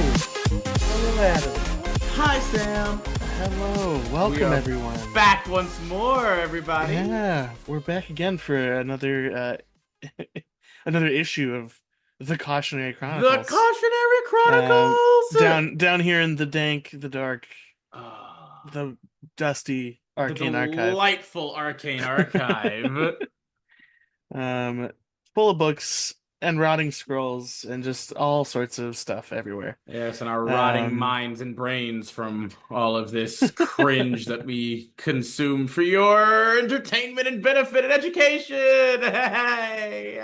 Hello, Adam. Hi, Sam. Hello. Welcome, everyone. Back once more, everybody. Yeah, we're back again for another another issue of the Cautionary The Chronicles. Cautionary Chronicles. Down here in the dank, the dark, Ah, the dusty the Arcane Archive. delightful Arcane Archive. Um, Full of books and rotting scrolls and just all sorts of stuff everywhere. Yes, and our rotting Um, minds and brains from all of this cringe that we consume for your entertainment and benefit and education. Hey,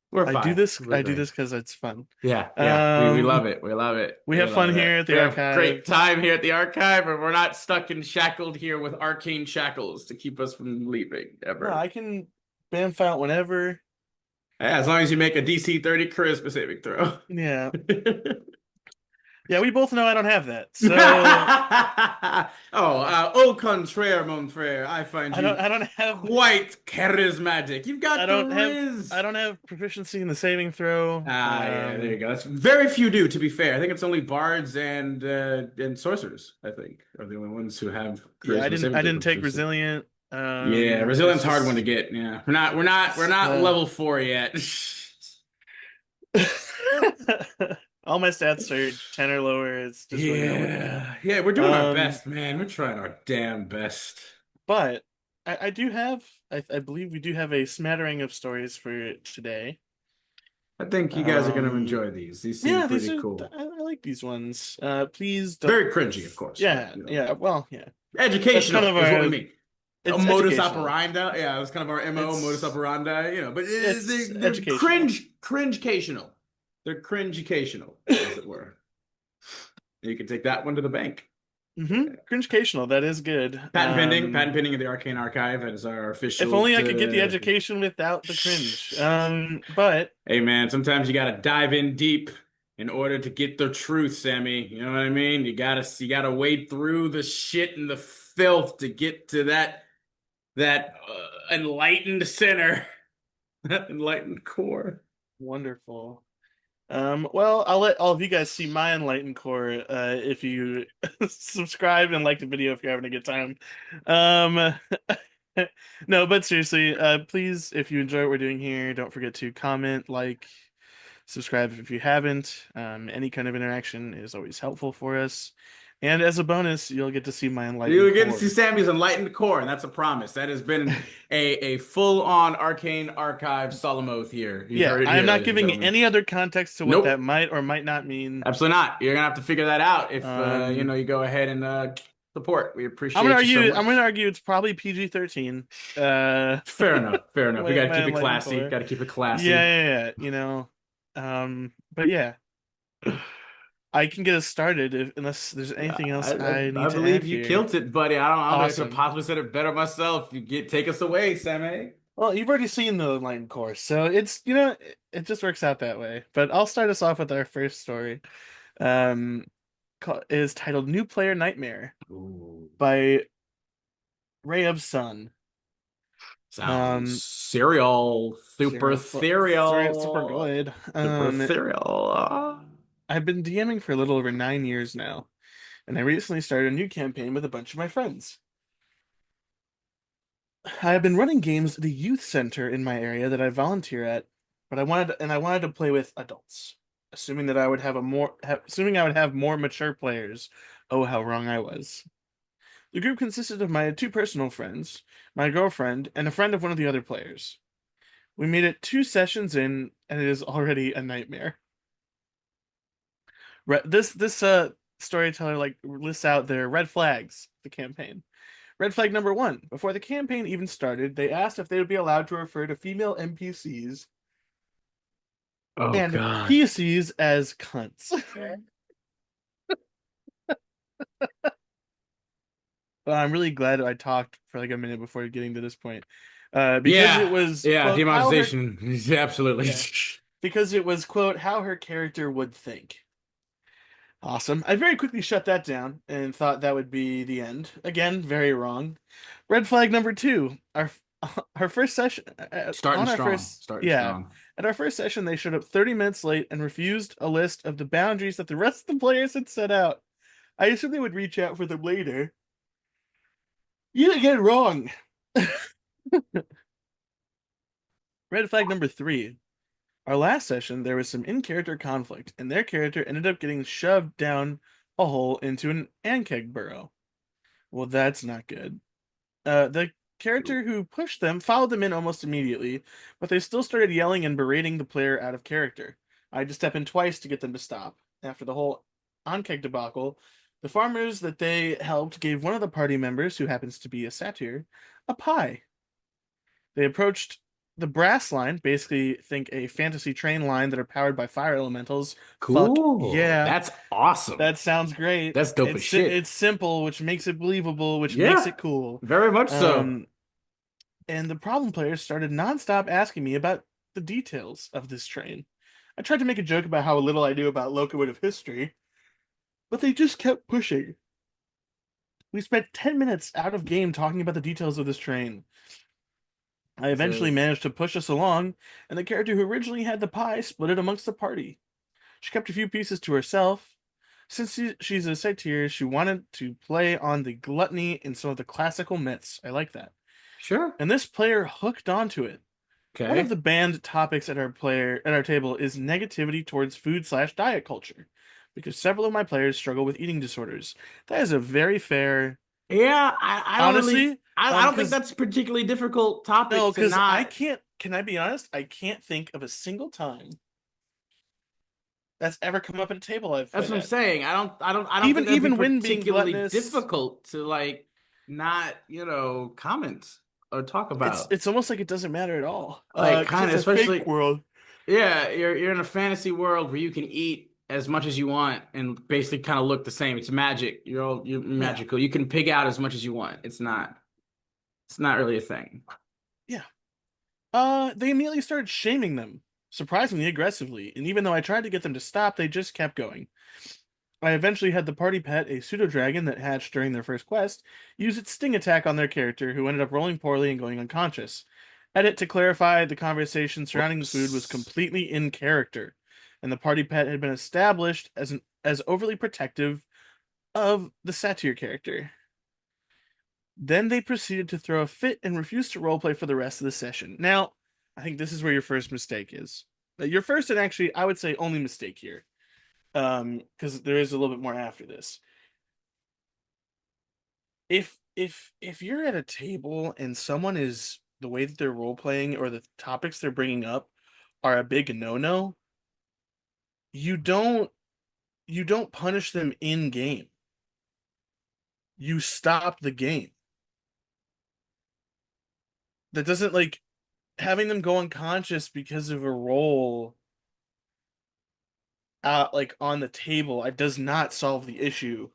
we're I do fine. this. We're I do great. this because it's fun. Yeah. We love Um, it. We love it. we We have fun love here it. at the We have archive. great time here at the archive, and we're not stuck and shackled here with arcane shackles to keep us from leaving No, ever. I can bamf out whenever. Yeah, as long as you make a DC 30 charisma saving throw. Yeah. Yeah, we both know I don't have that. So Au contraire, mon frère, I find you I don't have quite charismatic. You've got the I riz. don't have proficiency in the saving throw. Yeah, there you go. That's very few do, to be fair. I think it's only bards and sorcerers, I think, are the only ones who have Yeah, charisma saving I throw didn't take proficiency. resilient. Yeah, It's resilience hard one to just get. Yeah, we're not level 4 yet. all my stats are 10 or lower. It's just really not working. Yeah, we're doing our Um, best, man. We're trying our damn best. but I do have I believe we do have a smattering of stories for today. I think you guys are going to Um, enjoy these. These seem yeah, these pretty are cool. I like these ones. Please don't. Very cringy, of course, but Yeah, you know, yeah. Well, yeah. That's kind educational of is what we our. mean. A It's modus educational. operandi, yeah, that's kind of our MO, modus It's operandi, but it's they're educational. cringe-cational. They're cringe-cational, as it were. You can take that one to the bank. Cringe-cational. That is good. Patent pending in the Arcane Archive as our If official. only I could get the education without the cringe. But Hey man, sometimes you gotta dive in deep in order to get the truth, Sammy. You know what I mean? You gotta wade through the shit and the filth to get to that enlightened center, that enlightened core. wonderful. Well, I'll let all of you guys see my enlightened core if you subscribe and like the video if you're having a good time. Um, no, but seriously, please, if you enjoy what we're doing here, don't forget to comment, like, subscribe if you haven't. Any kind of interaction is always helpful for us. And as a bonus, you'll get to see my enlightened You get to core. see Sammy's enlightened core, and that's a promise. That has been a full-on Arcane Archive solemn oath here. You've Yeah, heard it I am here, not ladies and giving gentlemen. any other context to what that Nope, might or might not mean. absolutely not. You're gonna have to figure that out if Um, you go ahead and support. We I'm appreciate gonna you so argue. I'm much. gonna argue it's probably PG-13. Fair enough. Fair enough. We got to My keep it enlightened classy. core. Got to keep it Yeah, classy. yeah, yeah. But yeah, I can get us started unless there's anything else I I need to add believe you here. killed it, buddy. I don't think I could Awesome. possibly said it better myself. Take us away, Sammy. Well, you've already seen the enlightened course, so it's it just works out that way. But I'll start us off with our first story. Um, is titled "New Player Nightmare" Ooh, by Ray of Sun. sounds Um, serial, super Super ethereal, good. super ethereal. I've been DMing for a little over 9 years now, and I recently started a new campaign with a bunch of my friends. I have been running games at a youth center in my area that I volunteer at, but I wanted to play with adults, assuming that I would have assuming I would have more mature players. Oh, how wrong I was. The group consisted of my two personal friends, my girlfriend, and a friend of one of the other players. We made it 2 sessions in, and it is already a nightmare. This storyteller lists out their red flags. The campaign. Red flag number one: before the campaign even started, they asked if they would be allowed to refer to female NPCs Oh and God. PCs as cunts. Well, I'm really glad I talked for like a minute before getting to this point, because it Yeah, was yeah, quote how her demonetization. Absolutely. yeah because it was quote how her character would think. Awesome. I very quickly shut that down and thought that would be the end. Again, very wrong. Red flag number two. Our first session Starting on our strong. first Starting yeah strong. At our first session, they showed up 30 minutes late and refused a list of the boundaries that the rest of the players had set out. I assumed they would reach out for them later. You didn't get it wrong. Red flag number three. Our last session, there was some in-character conflict, and their character ended up getting shoved down a hole into an ankeg burrow. Well, that's not good. The character who pushed them followed them in almost immediately, but they still started yelling and berating the player out of character. I had to step in twice to get them to stop. After the whole ankeg debacle, the farmers that they helped gave one of the party members, who happens to be a satyr, a pie. They approached the brass line, basically think a fantasy train line that are powered by fire elementals. Fuck Cool. yeah, That's awesome. that sounds great. That's dope as It's shit. simple, which makes it believable, which makes Yeah, it cool. very much so. Um, and the problem players started nonstop asking me about the details of this train. I tried to make a joke about how little I knew about locomotive history, but they just kept pushing. We spent 10 minutes out of game talking about the details of this train. I eventually So managed to push us along, and the character who originally had the pie split it amongst the party. She kept a few pieces to herself. Since she's a satyr, she wanted to play on the gluttony in some of the classical myths. I like that. sure. And this player hooked onto it. One of Okay. the banned topics at our table is negativity towards food/diet culture, because several of my players struggle with eating disorders. That is a very fair, Yeah, I don't really honestly, I don't think because that's a particularly difficult no, topic to because I not. can't. Can I be honest? I can't think of a single time that's ever come up at a table I've That's played what I'm at. saying. I don't think Even that'd be even when being particularly gluttonous, difficult to like not, comment or talk about. it's almost like it doesn't matter at all. Like Because kind it's of a fake especially world. yeah, you're in a fantasy world where you can eat as much as you want and basically kind of look the same. It's magic. You're Yeah, magical. You can pig out as much as you want. It's not really a thing. yeah. They immediately started shaming them, surprisingly aggressively, and even though I tried to get them to stop, they just kept going. I eventually had the party pet, a pseudo dragon that hatched during their first quest, use its sting attack on their character, who ended up rolling poorly and going unconscious. Edit to clarify, the conversation surrounding the food was Whoops. completely in character, and the party pet had been established as overly protective of the satyr character. Then they proceeded to throw a fit and refused to roleplay for the rest of the session. Now, I think this is where your first mistake is. Your first and actually, I would say, only mistake here, because there is a little bit more after this. If you're at a table and someone is the way that they're role playing or the topics they're bringing up are a big no-no, you don't you don't punish them in game. You stop the game. That doesn't like having them go unconscious because of a roll like on the table. It does not solve the issue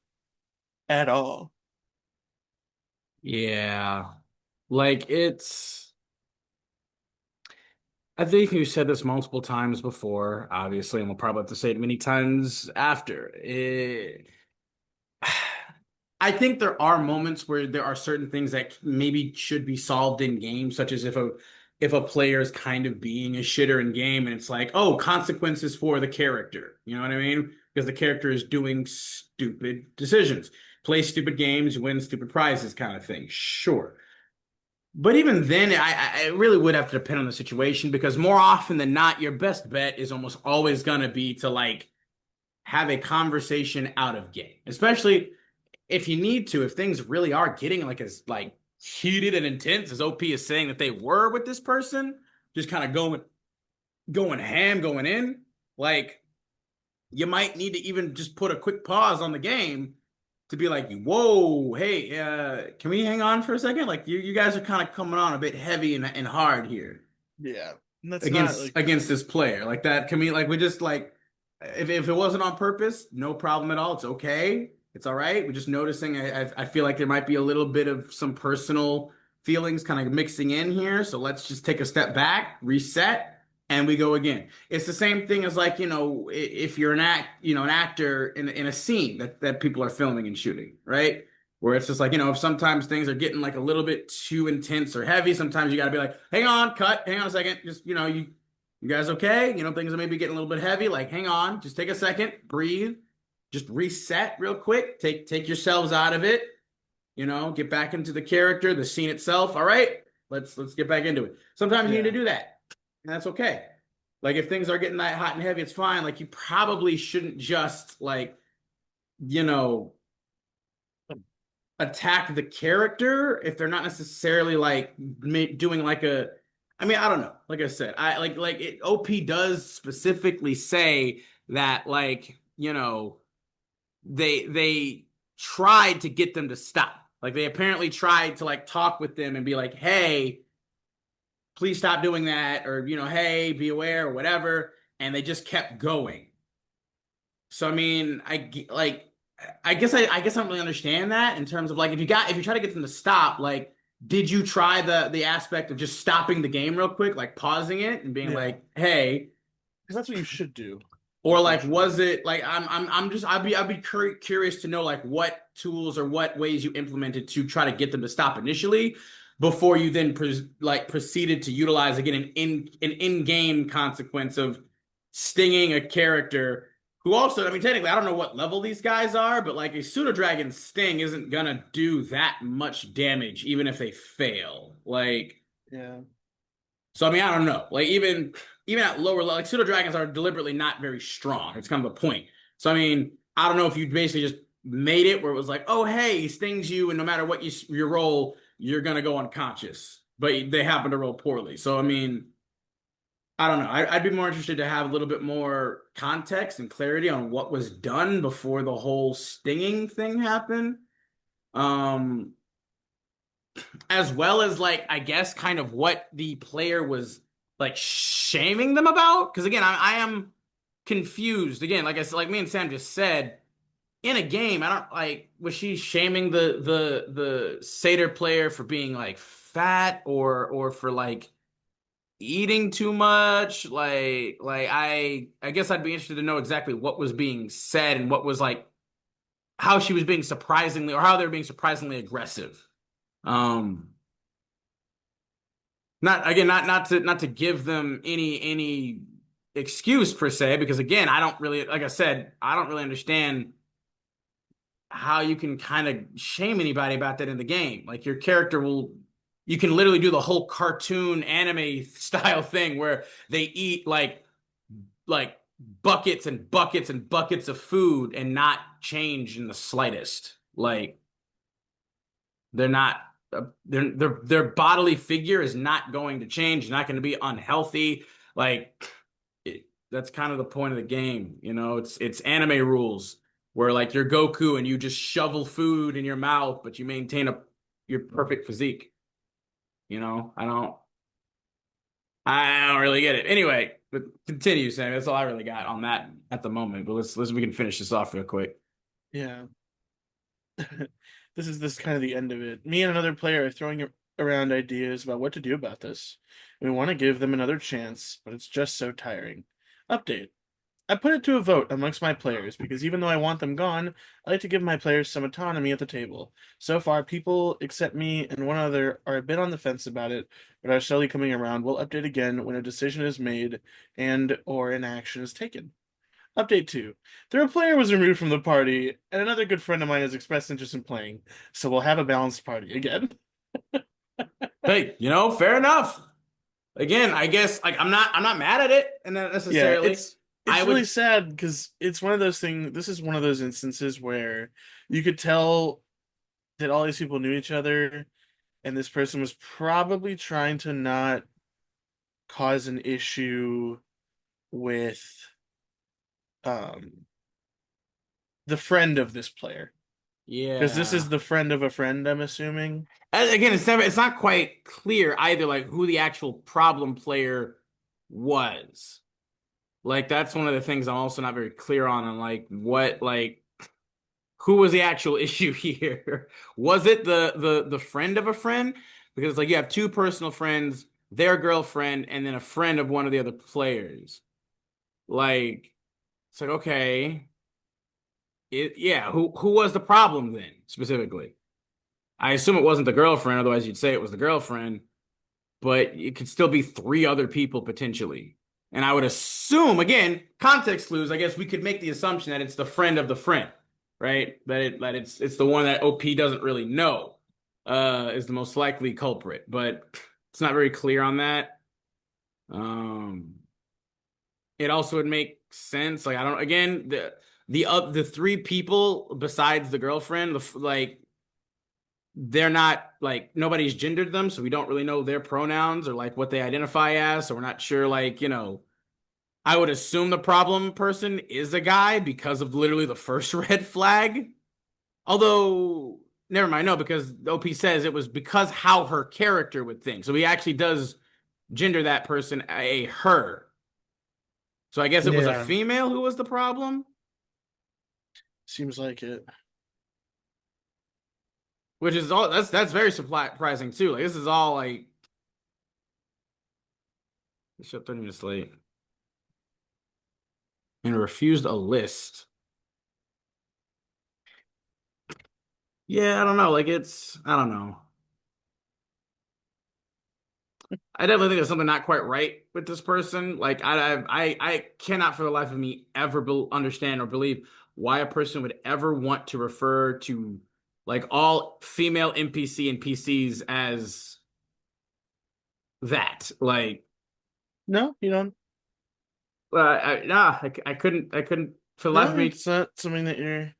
at all. Yeah. Like I think you said this multiple times before, obviously, and we'll probably have to say it many times after. I think there are moments where there are certain things that maybe should be solved in game, such as if a player is kind of being a shitter in game and it's like, oh, consequences for the character. You know what I mean? Because the character is doing stupid decisions. Play stupid games, win stupid prizes kind of thing. Sure. But even then, I really would have to depend on the situation because more often than not, your best bet is almost always going to be to like have a conversation out of game, especially if you need to, if things really are getting like as like heated and intense as OP is saying that they were with this person, just kind of going ham, going in, like you might need to even just put a quick pause on the game to be like, whoa, hey, can we hang on for a second? Like you guys are kind of coming on a bit heavy and hard here Yeah. And that's not against like against this player. Like that, can we like we just like if it wasn't on purpose, no problem at all. It's okay. It's all right. We're just noticing. I feel like there might be a little bit of some personal feelings kind of mixing in here. So let's just take a step back, reset, and we go again. It's the same thing as like if you're an actor in a scene that people are filming and shooting, right? Where it's just like if sometimes things are getting like a little bit too intense or heavy, sometimes you got to be like, hang on, cut, hang on a second, just you You guys okay? Things are maybe getting a little bit heavy. Like, hang on, just take a second, breathe, just reset real quick. Take yourselves out of it. Get back into the character, the scene itself. All right, let's get back into it. Sometimes you need to Yeah. do that, and that's okay. Like, if things are getting that hot and heavy, it's fine. Like, you probably shouldn't just like, you know, attack the character if they're not necessarily like doing like a. I mean, I don't know. Like I said, I like it. OP does specifically say that, like, they tried to get them to stop. Like, they apparently tried to like talk with them and be like, hey, please stop doing that, or hey, be aware, or whatever, and they just kept going. So I mean, I guess I don't really understand that in terms of like, if you try to get them to stop, like, did you try the aspect of just stopping the game real quick, like pausing it and being Yeah. like, hey, Because that's what you should do, or like, unfortunately. was it like, I'm just I'd be curious to know like what tools or what ways you implemented to try to get them to stop initially before you then proceeded to utilize again an in-game consequence of stinging a character who also, I mean, technically I don't know what level these guys are, but like a pseudo dragon sting isn't gonna do that much damage even if they fail. Like, Yeah. so I mean, I don't know. Like, even at lower level, like, pseudo dragons are deliberately not very strong. It's kind of the point. So I mean, I don't know if you basically just made it where it was like, oh hey, he stings you, and no matter what you roll, you're gonna go unconscious. But they happen to roll poorly. So I mean, I don't know. I'd be more interested to have a little bit more context and clarity on what was done before the whole stinging thing happened. Um, as well as like, I guess, kind of what the player was like shaming them about. Because again, I am confused. Again, like I said, like me and Sam just said, in a game, I don't like, was she shaming the satyr player for being like fat, or for like eating too much? Like I guess I'd be interested to know exactly what was being said and what was like, how she was being surprisingly, or how they were being surprisingly aggressive. Um, not to give them any excuse per se, because again, I don't really, like I said, I don't really understand how you can kind of shame anybody about that in the game. Like, your character will, you can literally do the whole cartoon anime style thing where they eat like buckets and buckets and buckets of food and not change in the slightest. Like, they're not their bodily figure is not going to change, not going to be unhealthy. Like, that's kind of the point of the game. It's anime rules where like you're Goku and you just shovel food in your mouth, but you maintain your perfect physique. I don't really get it. Anyway, but continue, Sam. That's all I really got on that at the moment. But let's we can finish this off real quick. Yeah. This is kind of the end of it. Me and another player are throwing around ideas about what to do about this. We want to give them another chance, but it's just so tiring. Update. I put it to a vote amongst my players because even though I want them gone, I like to give my players some autonomy at the table. So far, people except me and one other are a bit on the fence about it, but are slowly coming around. We'll update again when a decision is made and or an action is taken. Update 2. The player was removed from the party, and another good friend of mine has expressed interest in playing, so we'll have a balanced party again. Hey, fair enough. Again, I guess like I'm not mad at it, and not Yeah, necessarily. it's I really would. sad because it's one of those things. This is one of those instances where you could tell that all these people knew each other, and this person was probably trying to not cause an issue with um the friend of this player. Because this is Yeah. the friend of a friend, I'm assuming. And again, it's not quite clear either, like, who the actual problem player was. Like, that's one of the things I'm also not very clear on like what, like, who was the actual issue here? Was it the friend of a friend? Because like, you have two personal friends, their girlfriend, and then a friend of one of the other players. Like, it's like, okay, yeah, who was the problem then specifically? I assume it wasn't the girlfriend, otherwise you'd say it was the girlfriend, but it could still be three other people potentially. And I would assume, again, context clues, I guess we could make the assumption that it's the friend of the friend, right? That it's the one that OP doesn't really know is the most likely culprit, but it's not very clear on that. Um, it also would make sense. Like I don't again the three people besides the girlfriend, like they're not like nobody's gendered them, so we don't really know their pronouns or like what they identify as. So we're not sure, like, I would assume the problem person is a guy because of literally the first red flag. Although, never mind, no, because OP says it was because how her character would think. So he actually does gender that person a her. So I guess it was a Yeah, female who was the problem, seems like it. which is all that's very surprising too. Like this is all like showed 30 minutes late and refused a list. Yeah, I don't know. Like I don't know. I definitely think there's something not quite right with this person. Like I cannot for the life of me ever understand or believe why a person would ever want to refer to like all female NPC and PCs as that. Like, No, you don't. nah, I couldn't for the life of No, me. it's not something that you're.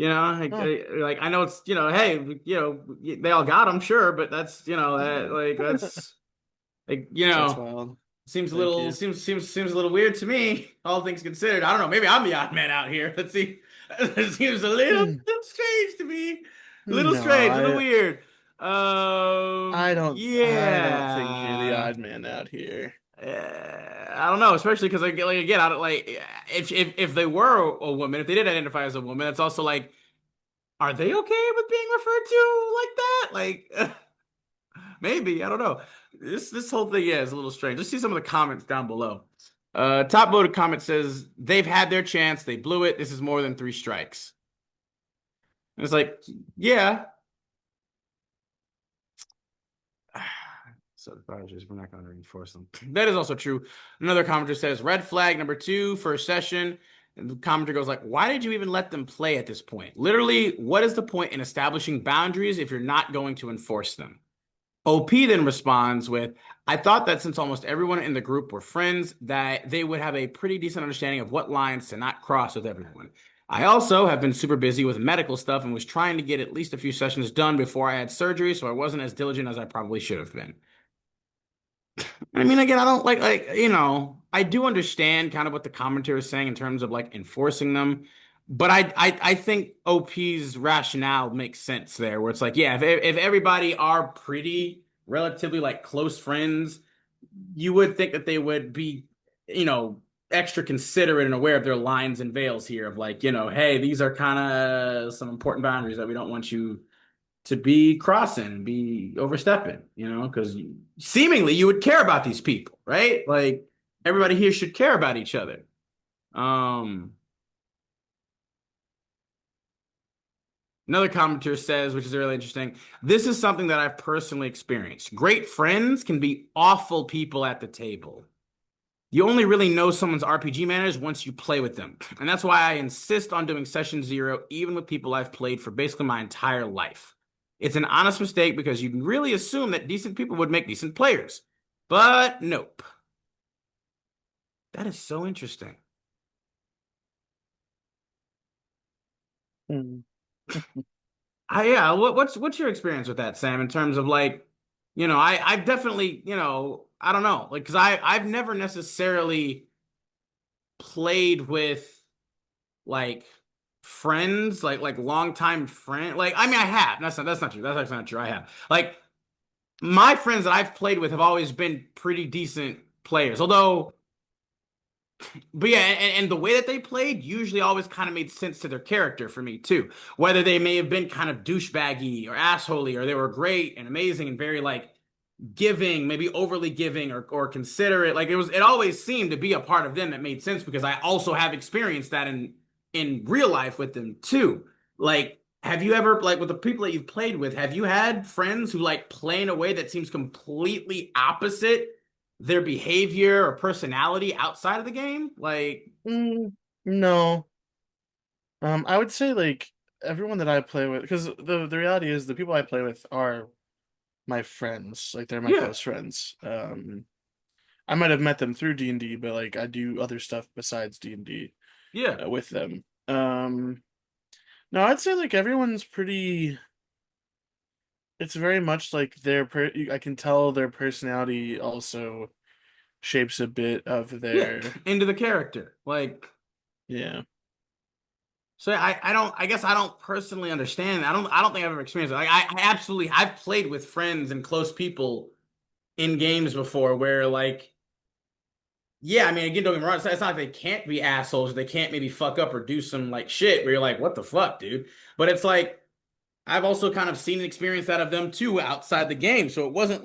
Oh, Like I know it's hey, they all got them, sure, but that's that like that's like that's wild. seems a Thank little you. seems a little weird to me, all things considered. I don't know, maybe I'm the odd man out here. Let's see. It seems a Mm, little strange to me. A little no, strange, a little weird. I don't think you're the Yeah. odd man out here. I don't know, especially because like again, I don't like if they were a woman, if they did identify as a woman, it's also like, are they okay with being referred to like that? Like, maybe, I don't know. This whole thing, yeah, is a little strange. Let's see some of the comments down below. Top voted comment says they've had their chance, they blew it. This is more than three strikes. And it's like, yeah. So the boundaries, we're not going to reinforce them. That is also true. Another commenter says red flag number 2, first session. And the commenter goes like, why did you even let them play at this point? Literally, what is the point in establishing boundaries if you're not going to enforce them? OP then responds with, I thought that since almost everyone in the group were friends, that they would have a pretty decent understanding of what lines to not cross with everyone. I also have been super busy with medical stuff and was trying to get at least a few sessions done before I had surgery, so I wasn't as diligent as I probably should have been. I mean, again, I don't I do understand kind of what the commentator is saying in terms of like enforcing them, but I think OP's rationale makes sense there, where it's like, yeah, if everybody are pretty relatively like close friends, you would think that they would be, you know, extra considerate and aware of their lines and veils here of like, hey, these are kind of some important boundaries that we don't want you to be crossing, be overstepping, because seemingly you would care about these people, right? Like everybody here should care about each other. Um, Another commenter says, which is really interesting, this is something that I've personally experienced. Great friends can be awful people at the table. You only really know someone's RPG manners once you play with them. And that's why I insist on doing session 0, even with people I've played for basically my entire life. It's an honest mistake because you can really assume that decent people would make decent players. But nope. That is so interesting. Mm. Yeah, what's your experience with that, Sam, in terms of like, I've definitely, I don't know, like, because I've never necessarily played with like friends, like longtime friend. Like, I mean, I have. That's not true. That's actually not true. I have. Like, my friends that I've played with have always been pretty decent players. Although, but yeah, and the way that they played usually always kind of made sense to their character for me too. Whether they may have been kind of douchebaggy or assholey, or they were great and amazing and very like giving, maybe overly giving or considerate. Like it always seemed to be a part of them that made sense because I also have experienced that in real life with them too. Like, have you ever, like, with the people that you've played with, have you had friends who like play in a way that seems completely opposite their behavior or personality outside of the game? Like, No. I would say like everyone that I play with, because the reality is the people I play with are my friends. Like they're my yeah, close friends. I might have met them through D&D, but like I do other stuff besides D&D yeah, with them. No, I'd say like everyone's pretty. It's very much like I can tell their personality also shapes a bit of yeah, their. into the character. Like, Yeah. so I don't, I guess I don't personally understand. I don't think I've ever experienced it. Like, I absolutely, I've played with friends and close people in games before where like, yeah, I mean, again, don't get me wrong. It's not like they can't be assholes. They can't maybe fuck up or do some like shit where you're like, what the fuck, dude? But it's like, I've also kind of seen and experienced that of them too outside the game. So it wasn't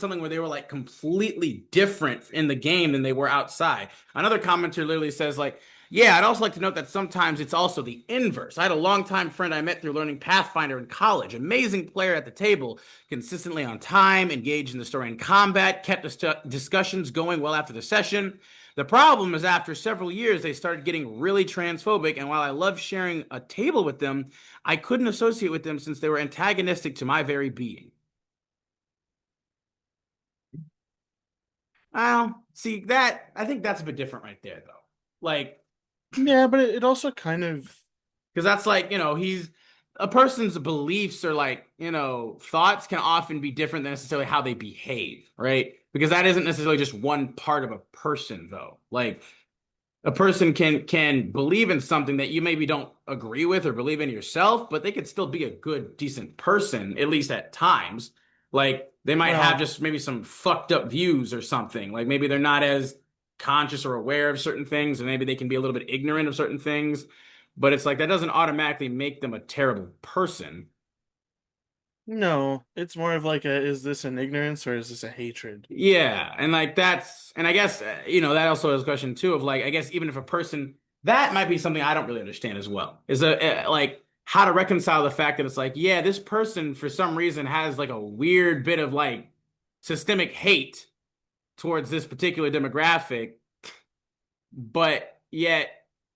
something where they were like completely different in the game than they were outside. Another commenter literally says like, yeah, I'd also like to note that sometimes it's also the inverse. I had a longtime friend I met through learning Pathfinder in college. Amazing player at the table, consistently on time, engaged in the story and combat, kept discussions going well after the session. The problem is after several years, they started getting really transphobic, and while I loved sharing a table with them, I couldn't associate with them since they were antagonistic to my very being. Well, see that I think that's a bit different right there, though. Like, Yeah, but it also kind of. because that's like, he's a person's beliefs or like, thoughts can often be different than necessarily how they behave, right? Because that isn't necessarily just one part of a person, though. Like, a person can believe in something that you maybe don't agree with or believe in yourself, but they could still be a good, decent person, at least at times. Like they might have Well, just maybe some fucked up views or something. Like maybe they're not as conscious or aware of certain things, and maybe they can be a little bit ignorant of certain things. But it's like that doesn't automatically make them a terrible person. no, it's more of like is this an ignorance or is this a hatred? Yeah, and like and I guess that also is a question too of like I guess even if a person that might be something I don't really understand as well is like how to reconcile the fact that it's like yeah this person for some reason has like a weird bit of like systemic hate towards this particular demographic, but yet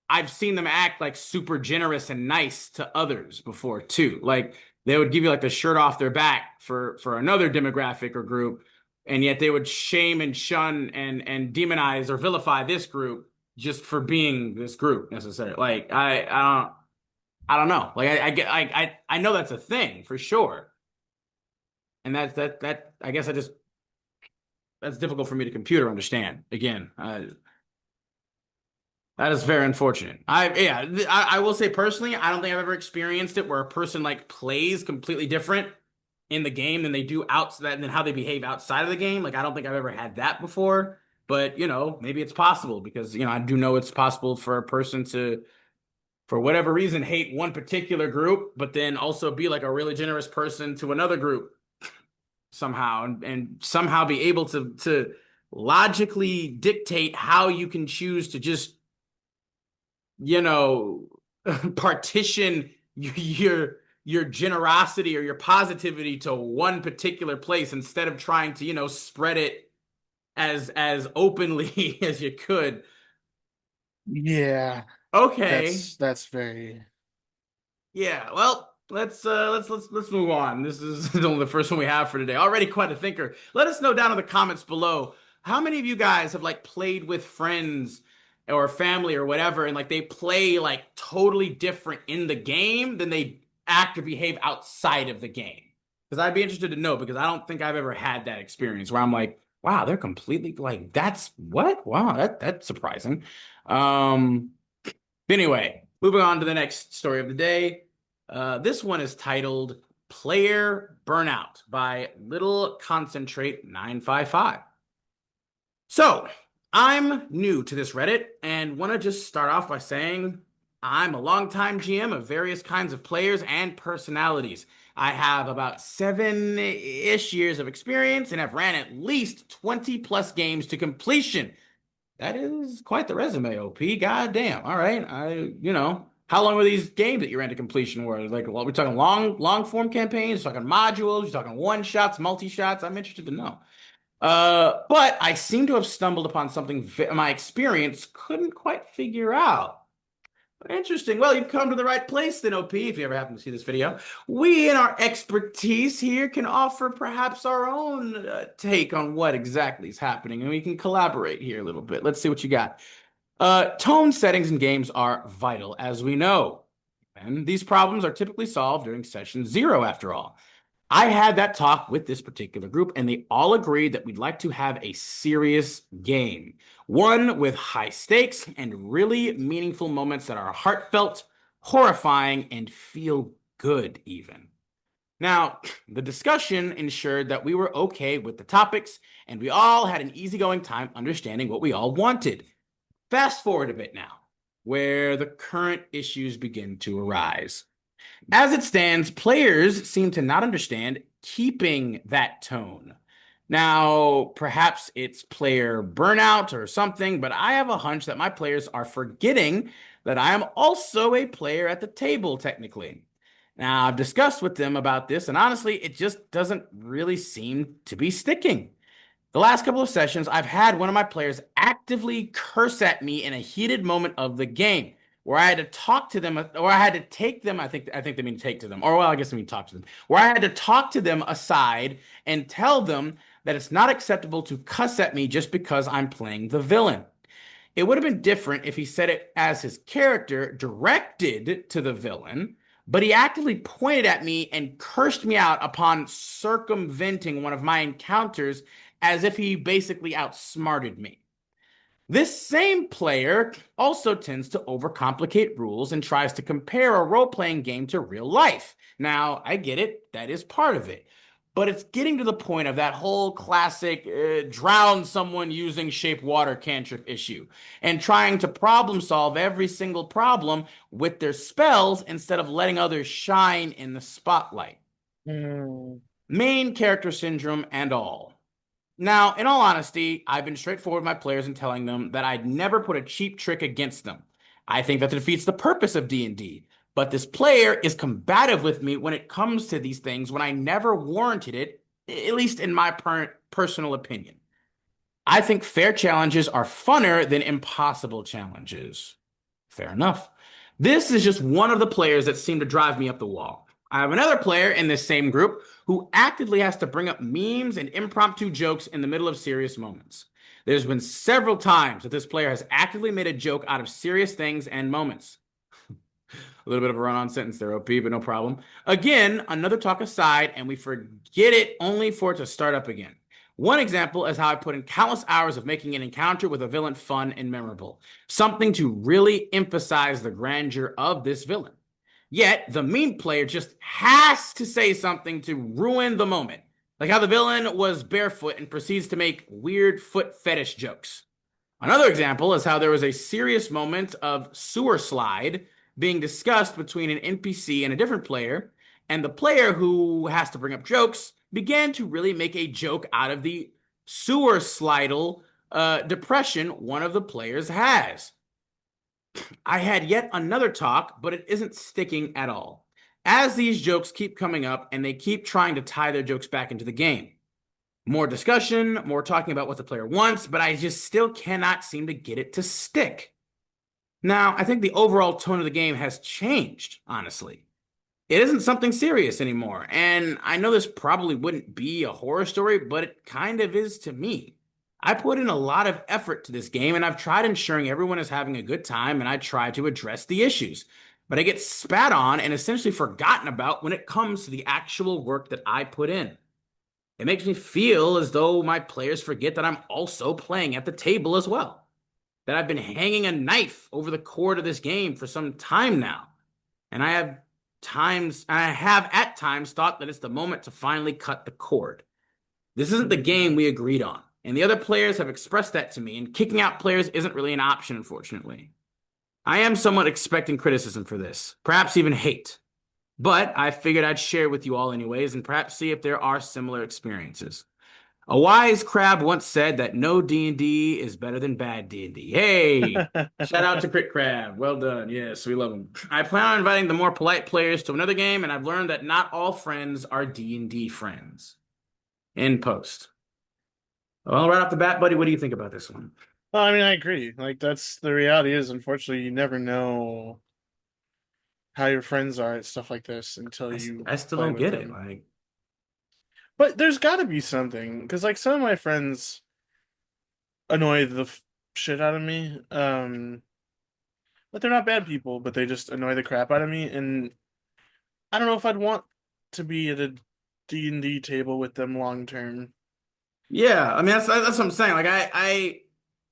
I've seen them act like super generous and nice to others before too. Like they would give you like the shirt off their back for another demographic or group, and yet they would shame and shun and demonize or vilify this group just for being this group necessarily. Like I don't know. Like I get I know that's a thing for sure. And that I guess I just that's difficult for me to compute or understand. Again, that is very unfortunate. I will say personally, I don't think I've ever experienced it where a person like plays completely different in the game than they do outside than how they behave outside of the game. Like I don't think I've ever had that before. But maybe it's possible because I do know it's possible for a person to, for whatever reason, hate one particular group, but then also be like a really generous person to another group somehow, and somehow be able to logically dictate how you can choose to just you know, partition your generosity or your positivity to one particular place instead of trying to, spread it as openly as you could. Yeah, Okay. that's very. Yeah, well, let's move on. This is only the first one we have for today. Already quite a thinker. Let us know down in the comments below how many of you guys have like played with friends or family or whatever, and like they play like totally different in the game than they act or behave outside of the game. Because I'd be interested to know because I don't think I've ever had that experience where I'm like, wow, they're completely like that's what? Wow, that's surprising. Um, Anyway, moving on to the next story of the day. This one is titled Player Burnout by Little Concentrate 955. So, I'm new to this Reddit and want to just start off by saying I'm a longtime GM of various kinds of players and personalities. I have about 7-ish years of experience and have ran at least 20 plus games to completion. That is quite the resume, OP. God damn. All right. How long were these games that you ran to completion were? Like, well, we're talking long form campaigns, we're talking modules, we're talking one shots, multi shots. I'm interested to know. But I seem to have stumbled upon something my experience couldn't quite figure out. Interesting. Well, you've come to the right place then, OP, if you ever happen to see this video. We, in our expertise here, can offer perhaps our own take on what exactly is happening, and we can collaborate here a little bit. Let's see what you got. Tone settings in games are vital, as we know. And these problems are typically solved during session 0, after all. I had that talk with this particular group, and they all agreed that we'd like to have a serious game. One with high stakes and really meaningful moments that are heartfelt, horrifying, and feel good, even. Now, the discussion ensured that we were okay with the topics, and we all had an easygoing time understanding what we all wanted. Fast forward a bit now, where the current issues begin to arise. As it stands, players seem to not understand keeping that tone. Now, perhaps it's player burnout or something, but I have a hunch that my players are forgetting that I am also a player at the table, technically. Now, I've discussed with them about this, and honestly, it just doesn't really seem to be sticking. The last couple of sessions, I've had one of my players actively curse at me in a heated moment of the game, where I had to talk to them, or I had to take them. I think they mean take to them, or well, I guess I mean talk to them. Where I had to talk to them aside and tell them that it's not acceptable to cuss at me just because I'm playing the villain. It would have been different if he said it as his character directed to the villain, but he actively pointed at me and cursed me out upon circumventing one of my encounters as if he basically outsmarted me. This same player also tends to overcomplicate rules and tries to compare a role playing game to real life. Now, I get it, that is part of it. But it's getting to the point of that whole classic drown someone using shape water cantrip issue and trying to problem solve every single problem with their spells instead of letting others shine in the spotlight. Hmm. Main character syndrome and all. Now, in all honesty, I've been straightforward with my players in telling them that I'd never put a cheap trick against them. I think that defeats the purpose of D&D. But this player is combative with me when it comes to these things when I never warranted it, at least in my personal opinion. I think fair challenges are funner than impossible challenges. Fair enough. This is just one of the players that seem to drive me up the wall. I have another player in this same group who actively has to bring up memes and impromptu jokes in the middle of serious moments. There's been several times that this player has actively made a joke out of serious things and moments. A little bit of a run-on sentence there, OP, but no problem. Again, another talk aside, and we forget it only for it to start up again. One example is how I put in countless hours of making an encounter with a villain fun and memorable, something to really emphasize the grandeur of this villain. Yet, the meme player just has to say something to ruin the moment, like how the villain was barefoot and proceeds to make weird foot fetish jokes. Another example is how there was a serious moment of sewer slide being discussed between an NPC and a different player, and the player who has to bring up jokes began to really make a joke out of the sewer slidal depression one of the players has. I had yet another talk, but it isn't sticking at all, as these jokes keep coming up and they keep trying to tie their jokes back into the game. More discussion, more talking about what the player wants, but I just still cannot seem to get it to stick. Now, I think the overall tone of the game has changed, honestly. It isn't something serious anymore, and I know this probably wouldn't be a horror story, but it kind of is to me. I put in a lot of effort to this game, and I've tried ensuring everyone is having a good time, and I try to address the issues. But I get spat on and essentially forgotten about when it comes to the actual work that I put in. It makes me feel as though my players forget that I'm also playing at the table as well. That I've been hanging a knife over the cord of this game for some time now. And I have at times thought that it's the moment to finally cut the cord. This isn't the game we agreed on. And the other players have expressed that to me, and kicking out players isn't really an option, unfortunately. I am somewhat expecting criticism for this, perhaps even hate. But I figured I'd share with you all anyways, and perhaps see if there are similar experiences. A wise crab once said that no D&D is better than bad D&D. Hey, shout out to Crit Crab. Well done. Yes, we love him. I plan on inviting the more polite players to another game, and I've learned that not all friends are D&D friends. In post. Well, right off the bat, buddy, what do you think about this one? Well, I mean, I agree. Like that's the reality is, unfortunately, you never know how your friends are at stuff like this until you I still play don't with get it. them. Like, But there's got to be something because, like, some of my friends annoy the shit out of me. But they're not bad people, but they just annoy the crap out of me, and I don't know if I'd want to be at a D&D table with them long term. yeah, I mean that's what I'm saying. Like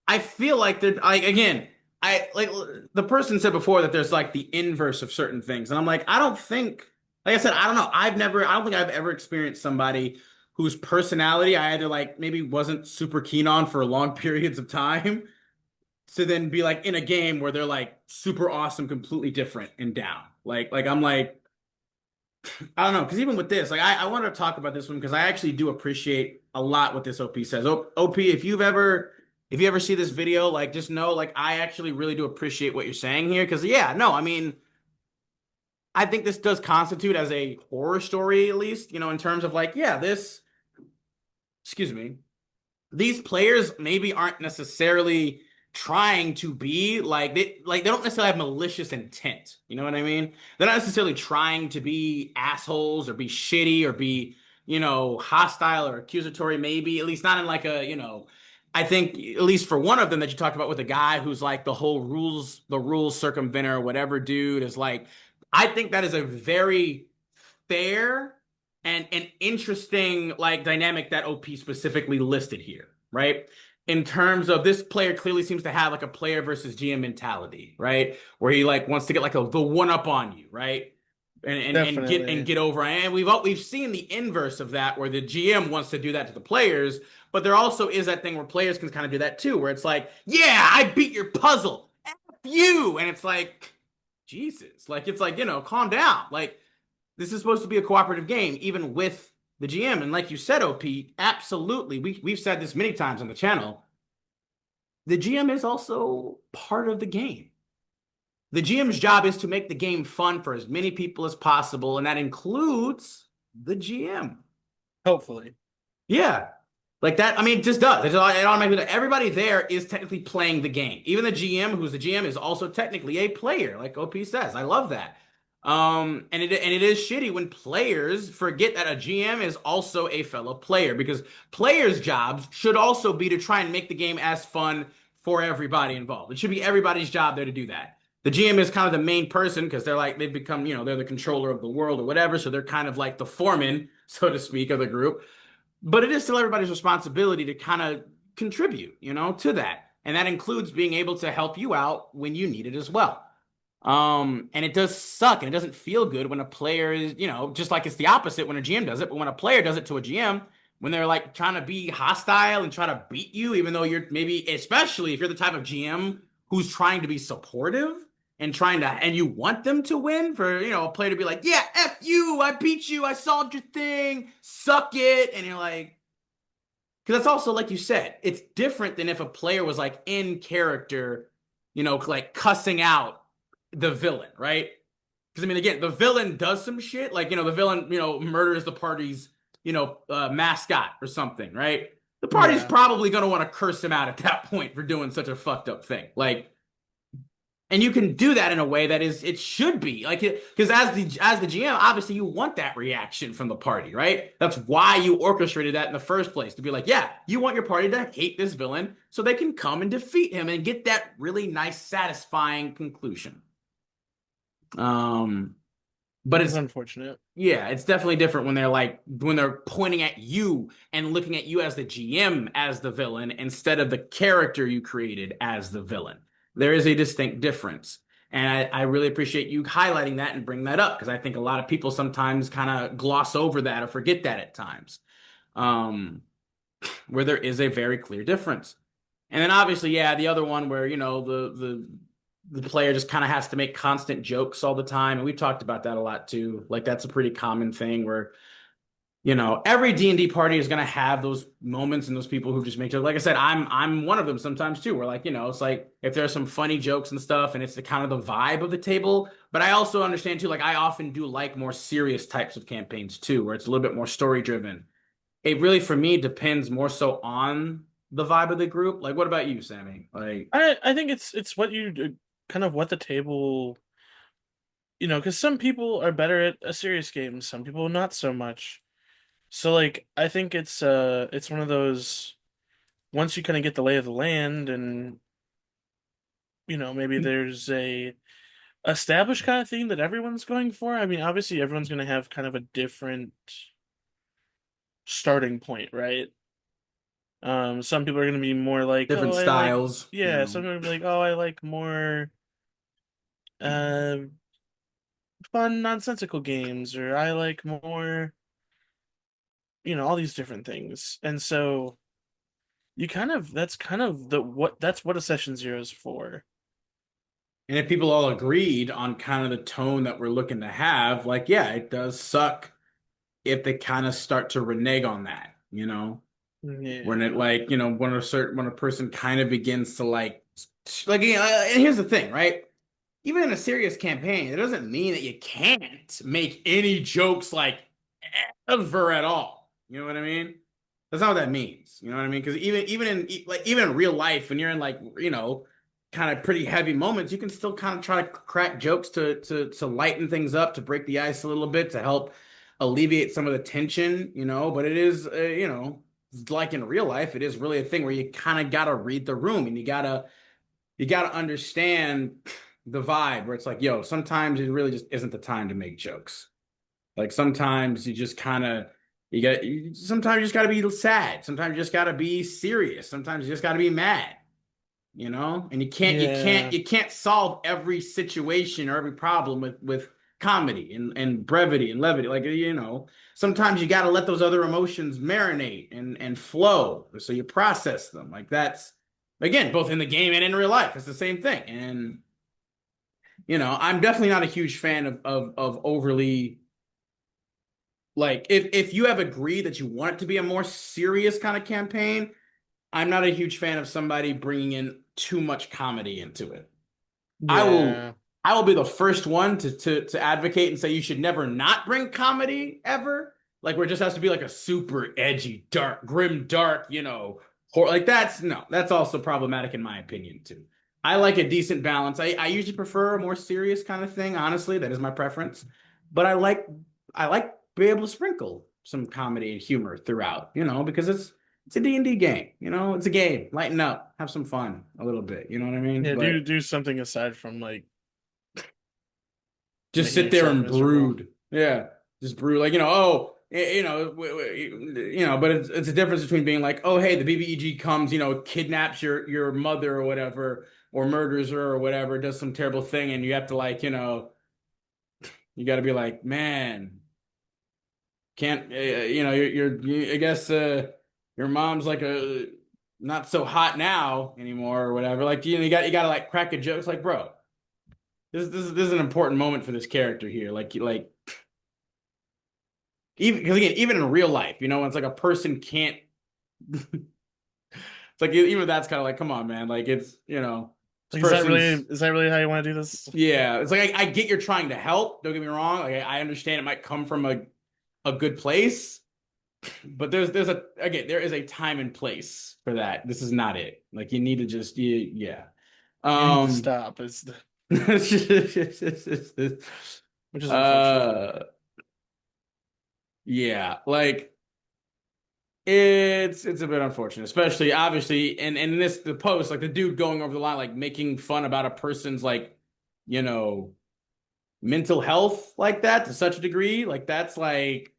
I feel like that. I again, I like the person said before that there's like the inverse of certain things, and I'm like, I don't think. Like I said, I don't know. I don't think I've ever experienced somebody whose personality I either like maybe wasn't super keen on for long periods of time, to then be like in a game where they're like super awesome, completely different and down. Like I'm like. I don't know, because even with this, like I want to talk about this one because I actually do appreciate a lot what this OP says. OP, if you ever see this video, like just know, like I actually really do appreciate what you're saying here. Because yeah, no, I mean, I think this does constitute as a horror story, at least, in terms of like, yeah, this, excuse me, these players maybe aren't necessarily trying to be like they don't necessarily have malicious intent. You know what I mean? They're not necessarily trying to be assholes or be shitty or be, hostile or accusatory, maybe, at least not in like I think at least for one of them that you talked about with the guy who's like the rules circumventer or whatever dude is like, I think that is a very fair and an interesting like dynamic that OP specifically listed here, right? In terms of this player clearly seems to have like a player versus GM mentality, right? Where he like wants to get like the one up on you, right? And Definitely. get over. And we've seen the inverse of that where the GM wants to do that to the players, but there also is that thing where players can kind of do that too, where it's like, yeah, I beat your puzzle. F you. And it's like, Jesus. Like it's like, calm down. Like this is supposed to be a cooperative game, even with the GM. And like you said, OP, absolutely. We've said this many times on the channel. The GM is also part of the game. The GM's job is to make the game fun for as many people as possible, and that includes the GM. Hopefully. Yeah. Like that, I mean, it just does. It automatically, everybody there is technically playing the game. Even the GM, who's the GM, is also technically a player, like OP says. I love that. And it is shitty when players forget that a GM is also a fellow player because players' jobs should also be to try and make the game as fun for everybody involved. It should be everybody's job there to do that. The GM is kind of the main person because they're like they've become, they're the controller of the world or whatever, so they're kind of like the foreman, so to speak, of the group. But it is still everybody's responsibility to kind of contribute, to that. And that includes being able to help you out when you need it as well. And it does suck and it doesn't feel good when a player is, just like it's the opposite when a GM does it, but when a player does it to a GM, when they're like trying to be hostile and try to beat you, even though you're maybe, especially if you're the type of GM who's trying to be supportive and and you want them to win for, a player to be like, yeah, F you, I beat you, I solved your thing, suck it. And you're like, because that's also, like you said, it's different than if a player was like in character, like cussing out the villain, right? Because I mean, again, the villain does some shit, like the villain, murders the party's, mascot or something, right? The party's Yeah. probably gonna want to curse him out at that point for doing such a fucked up thing, like. And you can do that in a way that is it should be like because as the GM, obviously you want that reaction from the party, right? That's why you orchestrated that in the first place to be like, yeah, you want your party to hate this villain so they can come and defeat him and get that really nice, satisfying conclusion. Um, but It's it's unfortunate. yeah, it's definitely different when they're pointing at you and looking at you as the GM as the villain instead of the character you created as the villain. There is a distinct difference. And I really appreciate you highlighting that and bring that up because I think a lot of people sometimes kind of gloss over that or forget that at times. Um, where there is a very clear difference. And then obviously, yeah, the other one where, the player just kind of has to make constant jokes all the time. And we've talked about that a lot too. Like that's a pretty common thing where, every D&D party is going to have those moments and those people who just make jokes. Like I said, I'm one of them sometimes too, where like, it's like if there's some funny jokes and stuff and it's the kind of the vibe of the table. But I also understand too, like I often do like more serious types of campaigns too, where it's a little bit more story driven it really for me depends more so on the vibe of the group. Like, what about you, Sammy? Like, I think it's what you kind of what the table, because some people are better at a serious game, some people not so much. So like I think it's one of those once you kind of get the lay of the land and maybe there's a established kind of theme that everyone's going for. I mean, obviously everyone's going to have kind of a different starting point, right? Some people are going to be more like, oh, different I like, styles, you yeah. Some know. people are gonna be like, oh, I like more uh fun, nonsensical games, or I like more, all these different things. And so you kind of that's kind of that's what a session zero is for. And if people all agreed on kind of the tone that we're looking to have, like, yeah, it does suck if they kind of start to renege on that, you know? When it Yeah. like, when a person kind of begins to and here's the thing, right? Even in a serious campaign, it doesn't mean that you can't make any jokes like ever at all. You know what I mean? That's not what that means. You know what I mean? Because even in real life, when you're in like kind of pretty heavy moments, you can still kind of try to crack jokes to lighten things up, to break the ice a little bit, to help alleviate some of the tension. But it is like in real life, it is really a thing where you kind of gotta read the room and you gotta understand the vibe where it's like, yo, sometimes it really just isn't the time to make jokes. Like sometimes you just kind of sometimes you just gotta be sad. Sometimes you just gotta be serious. Sometimes you just gotta be mad, And Yeah. you can't solve every situation or every problem with comedy and brevity and levity. Like, sometimes you gotta let those other emotions marinate and flow so you process them. Like that's again, both in the game and in real life. It's the same thing. And I'm definitely not a huge fan of overly like if you have agreed that you want it to be a more serious kind of campaign, I'm not a huge fan of somebody bringing in too much comedy into it. I will Yeah. I will be the first one to advocate and say you should never not bring comedy ever. Like where it just has to be like a super edgy, dark, grim, dark, horror. Like that's also problematic in my opinion too. I like a decent balance. I usually prefer a more serious kind of thing, honestly. That is my preference. But I like being able to sprinkle some comedy and humor throughout, because it's a D&D game, it's a game. Lighten up, have some fun a little bit, you know what I mean? Yeah, do But do something aside from like just making sit there yourself and miserable. brood. Yeah, just brood. Like, oh, but it's a difference between being like, oh, hey, the BBEG comes, kidnaps your mother or whatever, or murders her or whatever, does some terrible thing, and you have to like, you got to be like, man, can't, I guess, your mom's like a not so hot now anymore or whatever. Like, you got to like crack a joke. It's like, bro, this is an important moment for this character here. Like even because again, even in real life, it's like a person can't. It's like even that's kind of like, come on, man. Like this Like, is that really person's is that really how you want to do this? yeah. It's like I get you're trying to help. Don't get me wrong. Like I understand it might come from a good place, but there is a time and place for that. This is not it. Like you need to just yeah. You need to Um. stop. Which is unfortunate. uh. Yeah. Like. It's a bit unfortunate, especially obviously, and in this the post, like the dude going over the line, like making fun about a person's like, you know, mental health like that to such a degree, like that's like,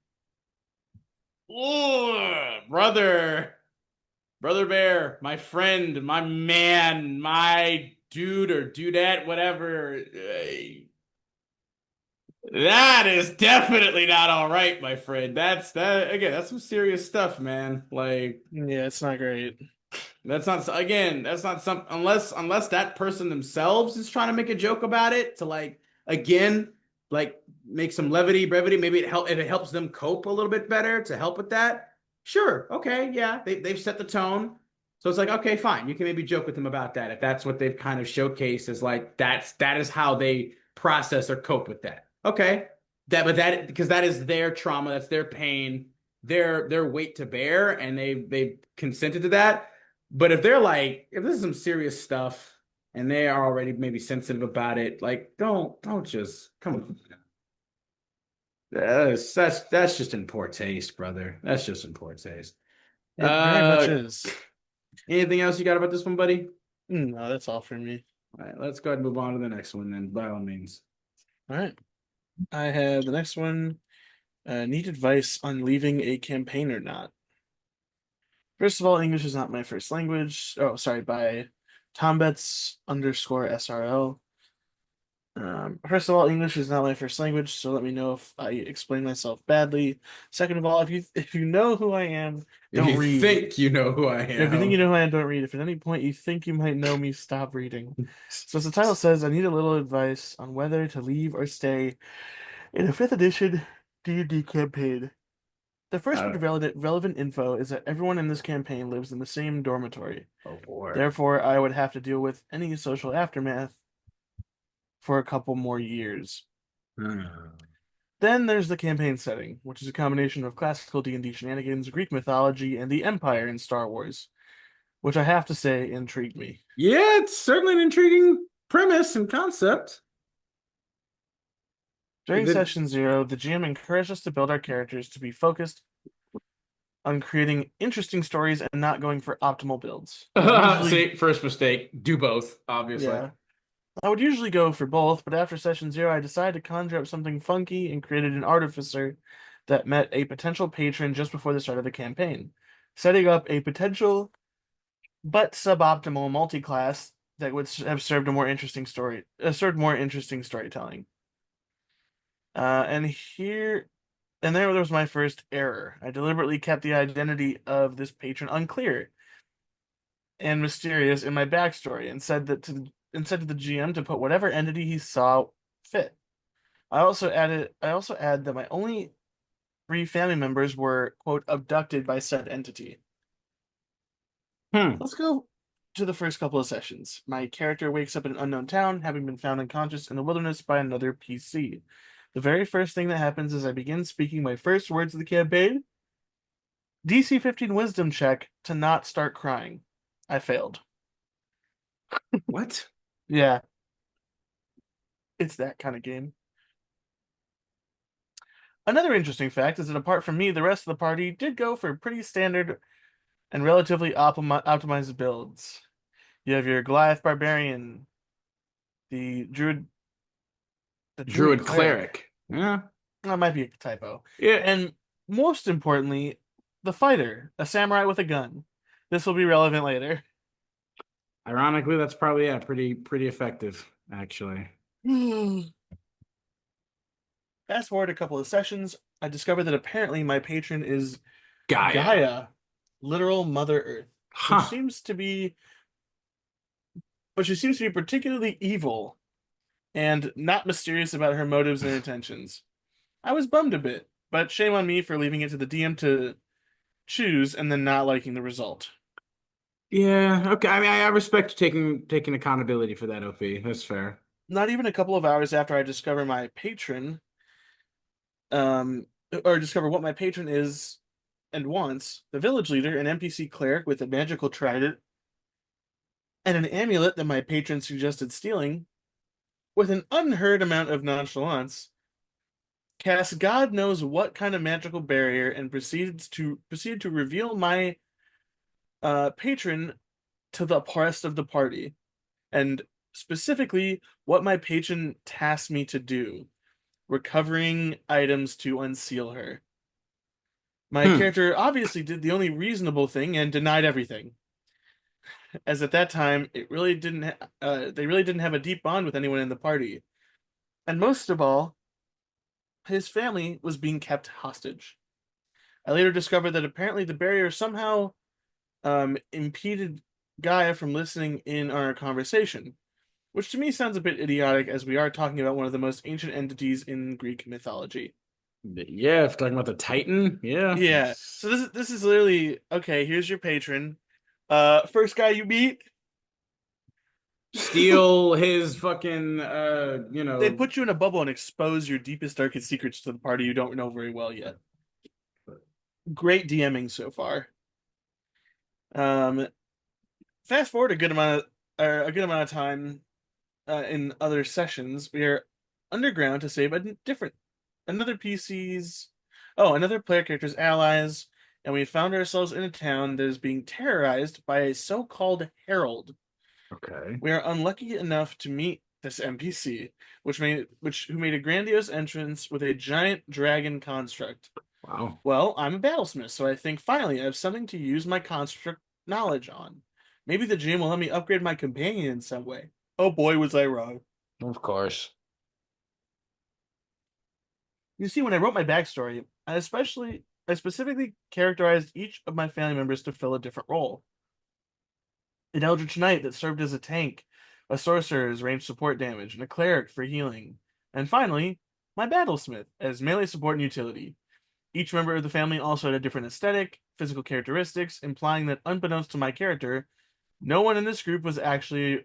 oh, brother bear, my friend, my man, my dude or dudette, whatever. That is definitely not all right, my friend. That again, that's some serious stuff, man. Like. Yeah, it's not great. That's not some unless that person themselves is trying to make a joke about it to like again like make some brevity. Maybe if it helps them cope a little bit better to help with that. Sure, okay, yeah, they've set the tone, so it's like okay, fine. You can maybe joke with them about that if that's what they've kind of showcased as like that is how they process or cope with that. Okay, that but that because that is their trauma, that's their pain. their weight to bear, and they consented to that. But if they're like, if this is some serious stuff and they are already maybe sensitive about it, like don't just come on. That's just in poor taste, brother. That's just in poor taste. It very much Uh, is. anything else you got about this one, buddy? No, that's all for me. All right, let's go ahead and move on to the next one then, by all means. All right. I have the next one. Need advice on leaving a campaign or not. First of all, English is not my first language. Oh, sorry, by Tombets underscore SRL. First of all, English is not my first language, so let me know if I explain myself badly. Second of all, if you know who I am, If don't you read. think you know who I If you think you am. know who I am, don't read. If at any point you think you might know me, stop reading. So as the title says, I need a little advice on whether to leave or stay in a fifth edition D&D campaign. The first bit Uh, of relevant info is that everyone in this campaign lives in the same dormitory. oh boy. Therefore, I would have to deal with any social aftermath for a couple more years. Hmm. Then there's the campaign setting, which is a combination of classical D&D shenanigans, Greek mythology, and the Empire in Star Wars, which I have to say intrigued me. Yeah, it's certainly an intriguing premise and concept. During The, session 0, the GM encouraged us to build our characters to be focused on creating interesting stories and not going for optimal builds. I would usually, see, first mistake. Do both, obviously. yeah, I would usually go for both, but after session 0, I decided to conjure up something funky and created an artificer that met a potential patron just before the start of the campaign, setting up a potential but suboptimal multi-class that would have served more interesting storytelling. And here and there was my first error. I deliberately kept the identity of this patron unclear and mysterious in my backstory and said to the GM to put whatever entity he saw fit. I also add that my only three family members were, quote, abducted by said entity. Hmm. Let's go to the first couple of sessions. My character wakes up in an unknown town, having been found unconscious in the wilderness by another PC. The very first thing that happens is I begin speaking my first words of the campaign. DC 15 wisdom check to not start crying. I failed. What? Yeah, it's that kind of game. Another interesting fact is that apart from me, the rest of the party did go for pretty standard and relatively optimized builds. You have your Goliath Barbarian, the Druid, the Druid Druid Cleric. cleric. Yeah. That might be a typo. Yeah. And most importantly, the fighter, a samurai with a gun. This will be relevant later. Ironically, that's probably yeah, pretty effective, actually. Fast forward a couple of sessions, I discovered that apparently my patron is Gaia. Gaia, literal Mother Earth, which Huh. seems to be but she seems to be particularly evil and not mysterious about her motives and intentions. I was bummed a bit, but shame on me for leaving it to the DM to choose and then not liking the result. Yeah, okay. I mean, I respect taking accountability for that, OP. That's fair. Not even a couple of hours after I discover my patron, um, or discover what my patron is and wants, the village leader, an NPC cleric with a magical trident, and an amulet that my patron suggested stealing, with an unheard amount of nonchalance, casts God knows what kind of magical barrier and proceed to reveal my patron to the rest of the party, and specifically what my patron tasked me to do, recovering items to unseal her. My Hmm. character obviously did the only reasonable thing and denied everything, as at that time they really didn't have a deep bond with anyone in the party, and most of all, his family was being kept hostage. I later discovered that apparently the barrier somehow impeded Gaia from listening in on our conversation, which to me sounds a bit idiotic as we are talking about one of the most ancient entities in Greek mythology. Yeah, if talking about the Titan, yeah. Yeah, so this is literally okay. Here's your patron. First guy you meet, Steal his fucking they put you in a bubble and expose your deepest, darkest secrets to the party you don't know very well yet. Great DMing so far. Um, Fast forward a good amount of time in other sessions, we are underground to save another PC's, another player character's allies, and we found ourselves in a town that is being terrorized by a so-called herald. Okay. We are unlucky enough to meet this NPC, who made a grandiose entrance with a giant dragon construct. Wow. Well, I'm a battlesmith, so I think finally I have something to use my construct knowledge on. Maybe the GM will let me upgrade my companion in some way. Oh boy, was I wrong. Of course. You see, when I wrote my backstory, I specifically characterized each of my family members to fill a different role. An Eldritch Knight that served as a tank, a sorcerer's range support damage, and a cleric for healing. And finally, my battlesmith as melee support and utility. Each member of the family also had a different aesthetic, physical characteristics, implying that unbeknownst to my character, no one in this group was actually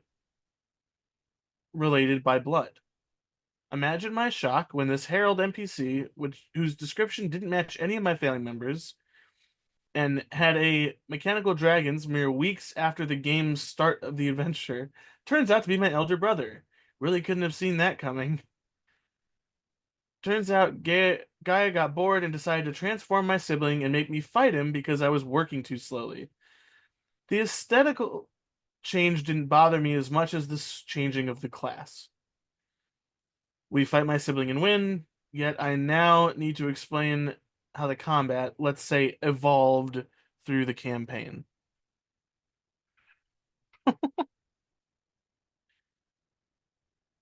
related by blood. Imagine my shock when this Herald NPC, whose description didn't match any of my family members, and had a mechanical dragons mere weeks after the game's start of the adventure, turns out to be my elder brother. Really couldn't have seen that coming. Turns out Gaia got bored and decided to transform my sibling and make me fight him because I was working too slowly. The aesthetical change didn't bother me as much as this changing of the class. We fight my sibling and win, yet I now need to explain how the combat, let's say, evolved through the campaign.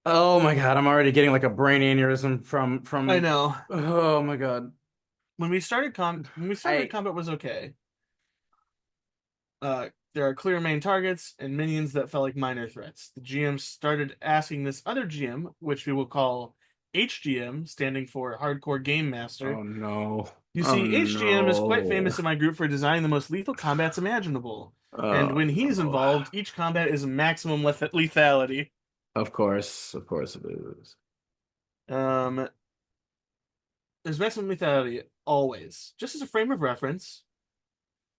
Oh my God, I'm already getting like a brain aneurysm I from know. oh my God. When we started, the I combat was okay. There are clear main targets and minions that felt like minor threats. The GM started asking this other GM, which we will call HGM, standing for Hardcore Game oh Master. no. You Oh see, HGM is quite no. famous in my group for designing the most lethal combats imaginable. And Oh when he's no. involved, each combat is maximum lethality. Of course it is. Um, there's maximum lethality always. Just as a frame of reference,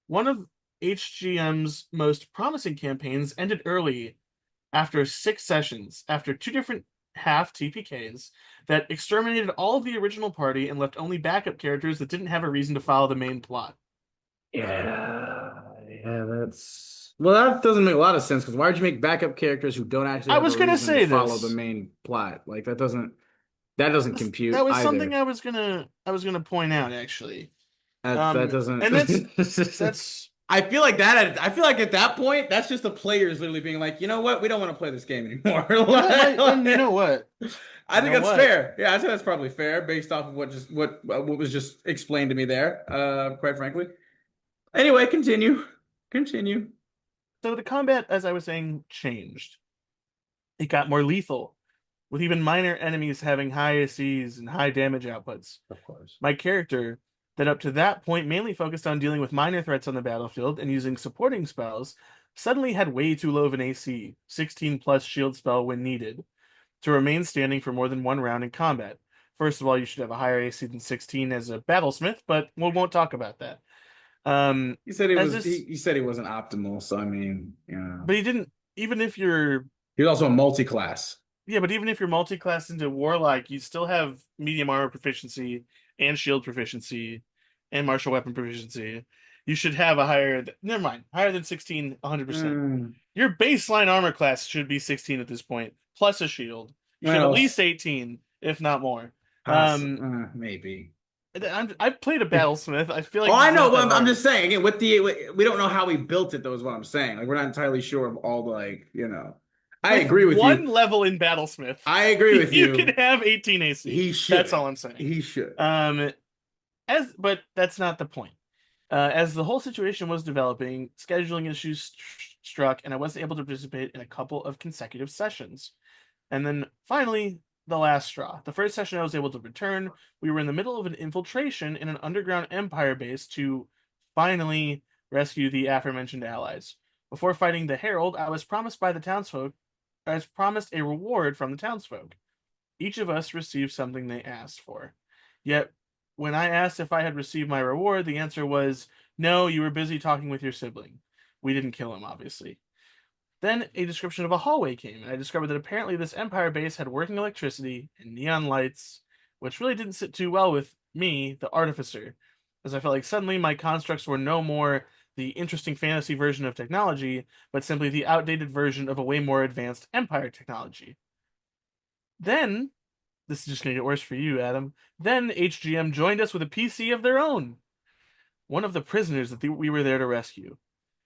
one of HGM's most promising campaigns ended early after 6 sessions, after two different half TPKs that exterminated all of the original party and left only backup characters that didn't have a reason to follow the main plot. Yeah, that's well, that doesn't make a lot of sense because why would you make backup characters who don't actually I have a was gonna reason to say follow the this. main plot? Like that doesn't That compute was something either. I was gonna point out actually. That doesn't. And that's I feel like at that point, that's just the players literally being like, you know what, we don't want to play this game anymore. that might, and you know what? I You think know that's what? fair. Yeah, I think that's probably fair based off of what was just explained to me there. Quite frankly. Anyway, continue. Continue. So the combat, as I was saying, changed. It got more lethal, with even minor enemies having high ACs and high damage outputs. Of course. My character, that up to that point mainly focused on dealing with minor threats on the battlefield and using supporting spells, suddenly had way too low of an AC, 16 plus shield spell when needed, to remain standing for more than one round in combat. First of all, you should have a higher AC than 16 as a battlesmith, but we won't talk about that. Um, He said it as was this, he said he wasn't optimal, so I mean, but he didn't. Even if you're he was also a multi-class. Yeah, but even if you're multi-class into Warlock, you still have medium armor proficiency and shield proficiency and martial weapon proficiency. You should have a never mind, higher than 16, 100%. Mm, Your baseline armor class should be 16 at this point, plus a shield. You should have at well, least 18, if not more. Um, maybe. I've played a battlesmith. I feel Oh, like I it's know, not but that I'm hard. just saying again. We don't know how he built it, though, is what I'm saying. Like we're not entirely sure of all the I With agree with one you. level in battlesmith, I agree with you can you. have 18 AC. He That's should. all I'm saying. He should. Um, but that's not the point. As the whole situation was developing, scheduling issues struck, and I wasn't able to participate in a couple of consecutive sessions. And then finally, the last straw. The first session I was able to return, we were in the middle of an infiltration in an underground empire base to finally rescue the aforementioned allies. Before fighting the Herald, I was promised a reward from the townsfolk. Each of us received something they asked for. Yet When I asked if I had received my reward, the answer was, no, you were busy talking with your sibling. We didn't kill him, obviously. Then a description of a hallway came, and I discovered that apparently this Empire base had working electricity and neon lights, which really didn't sit too well with me, the artificer, as I felt like suddenly my constructs were no more the interesting fantasy version of technology, but simply the outdated version of a way more advanced Empire technology. Then, this is just going to get worse for you, Adam. Then HGM joined us with a PC of their own, one of the prisoners that we were there to rescue.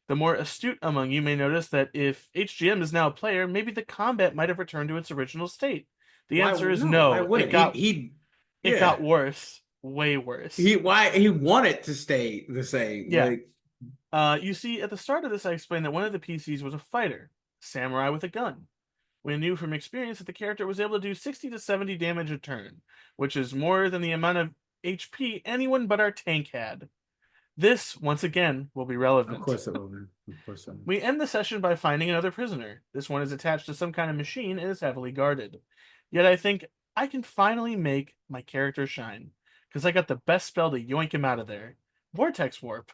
The more astute among you may notice that if HGM is now a player, maybe the combat might have returned to its original state. The Why? answer is No, why no. wouldn't It yeah. got worse, way worse. He wanted to stay the same. Yeah. Like, You see, at the start of this, I explained that one of the PCs was a fighter, a samurai with a gun. We knew from experience that the character was able to do 60 to 70 damage a turn, which is more than the amount of HP anyone but our tank had. This, once again, will be of relevant. course it will, man. Of course it will. We end the session by finding another prisoner. This one is attached to some kind of machine and is heavily guarded. Yet I think I can finally make my character shine, because I got the best spell to yoink him out of there. Vortex Warp.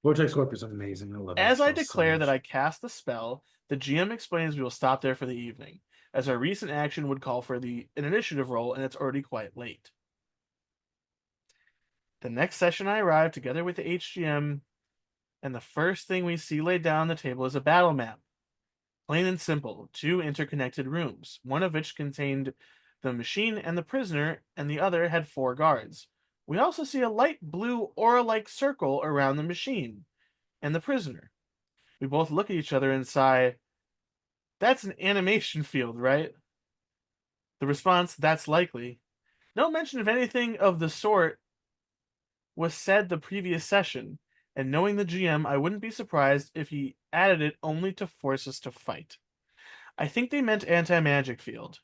Vortex Warp is amazing. I love that As I spell so declare that much. I cast the spell, the GM explains we will stop there for the evening, as our recent action would call for an initiative roll, and it's already quite late. The next session I arrive together with the HGM, and the first thing we see laid down on the table is a battle map. Plain and simple, two interconnected rooms, one of which contained the machine and the prisoner, and the other had four guards. We also see a light blue aura-like circle around the machine and the prisoner. We both look at each other and sigh, that's an animation field, right? The response, that's likely. No mention of anything of the sort was said the previous session, and knowing the GM, I wouldn't be surprised if he added it only to force us to fight. I think they meant anti-magic field.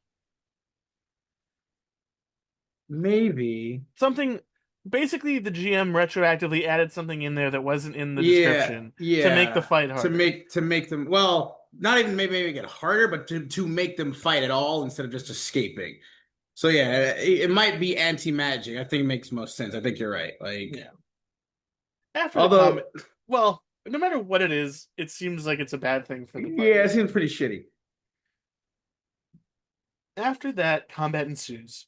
Maybe. Something basically the GM retroactively added something in there that wasn't in the Yeah, description to make the yeah. fight harder. To make them, well, not even maybe make it harder, but to make them fight at all instead of just escaping. So yeah, it might be anti-magic. I think it makes most sense. I think you're right. Like, Yeah. After the although, comment, well, no matter what it is, it seems like it's a bad thing for the yeah, it party. seems pretty shitty. After that, combat ensues.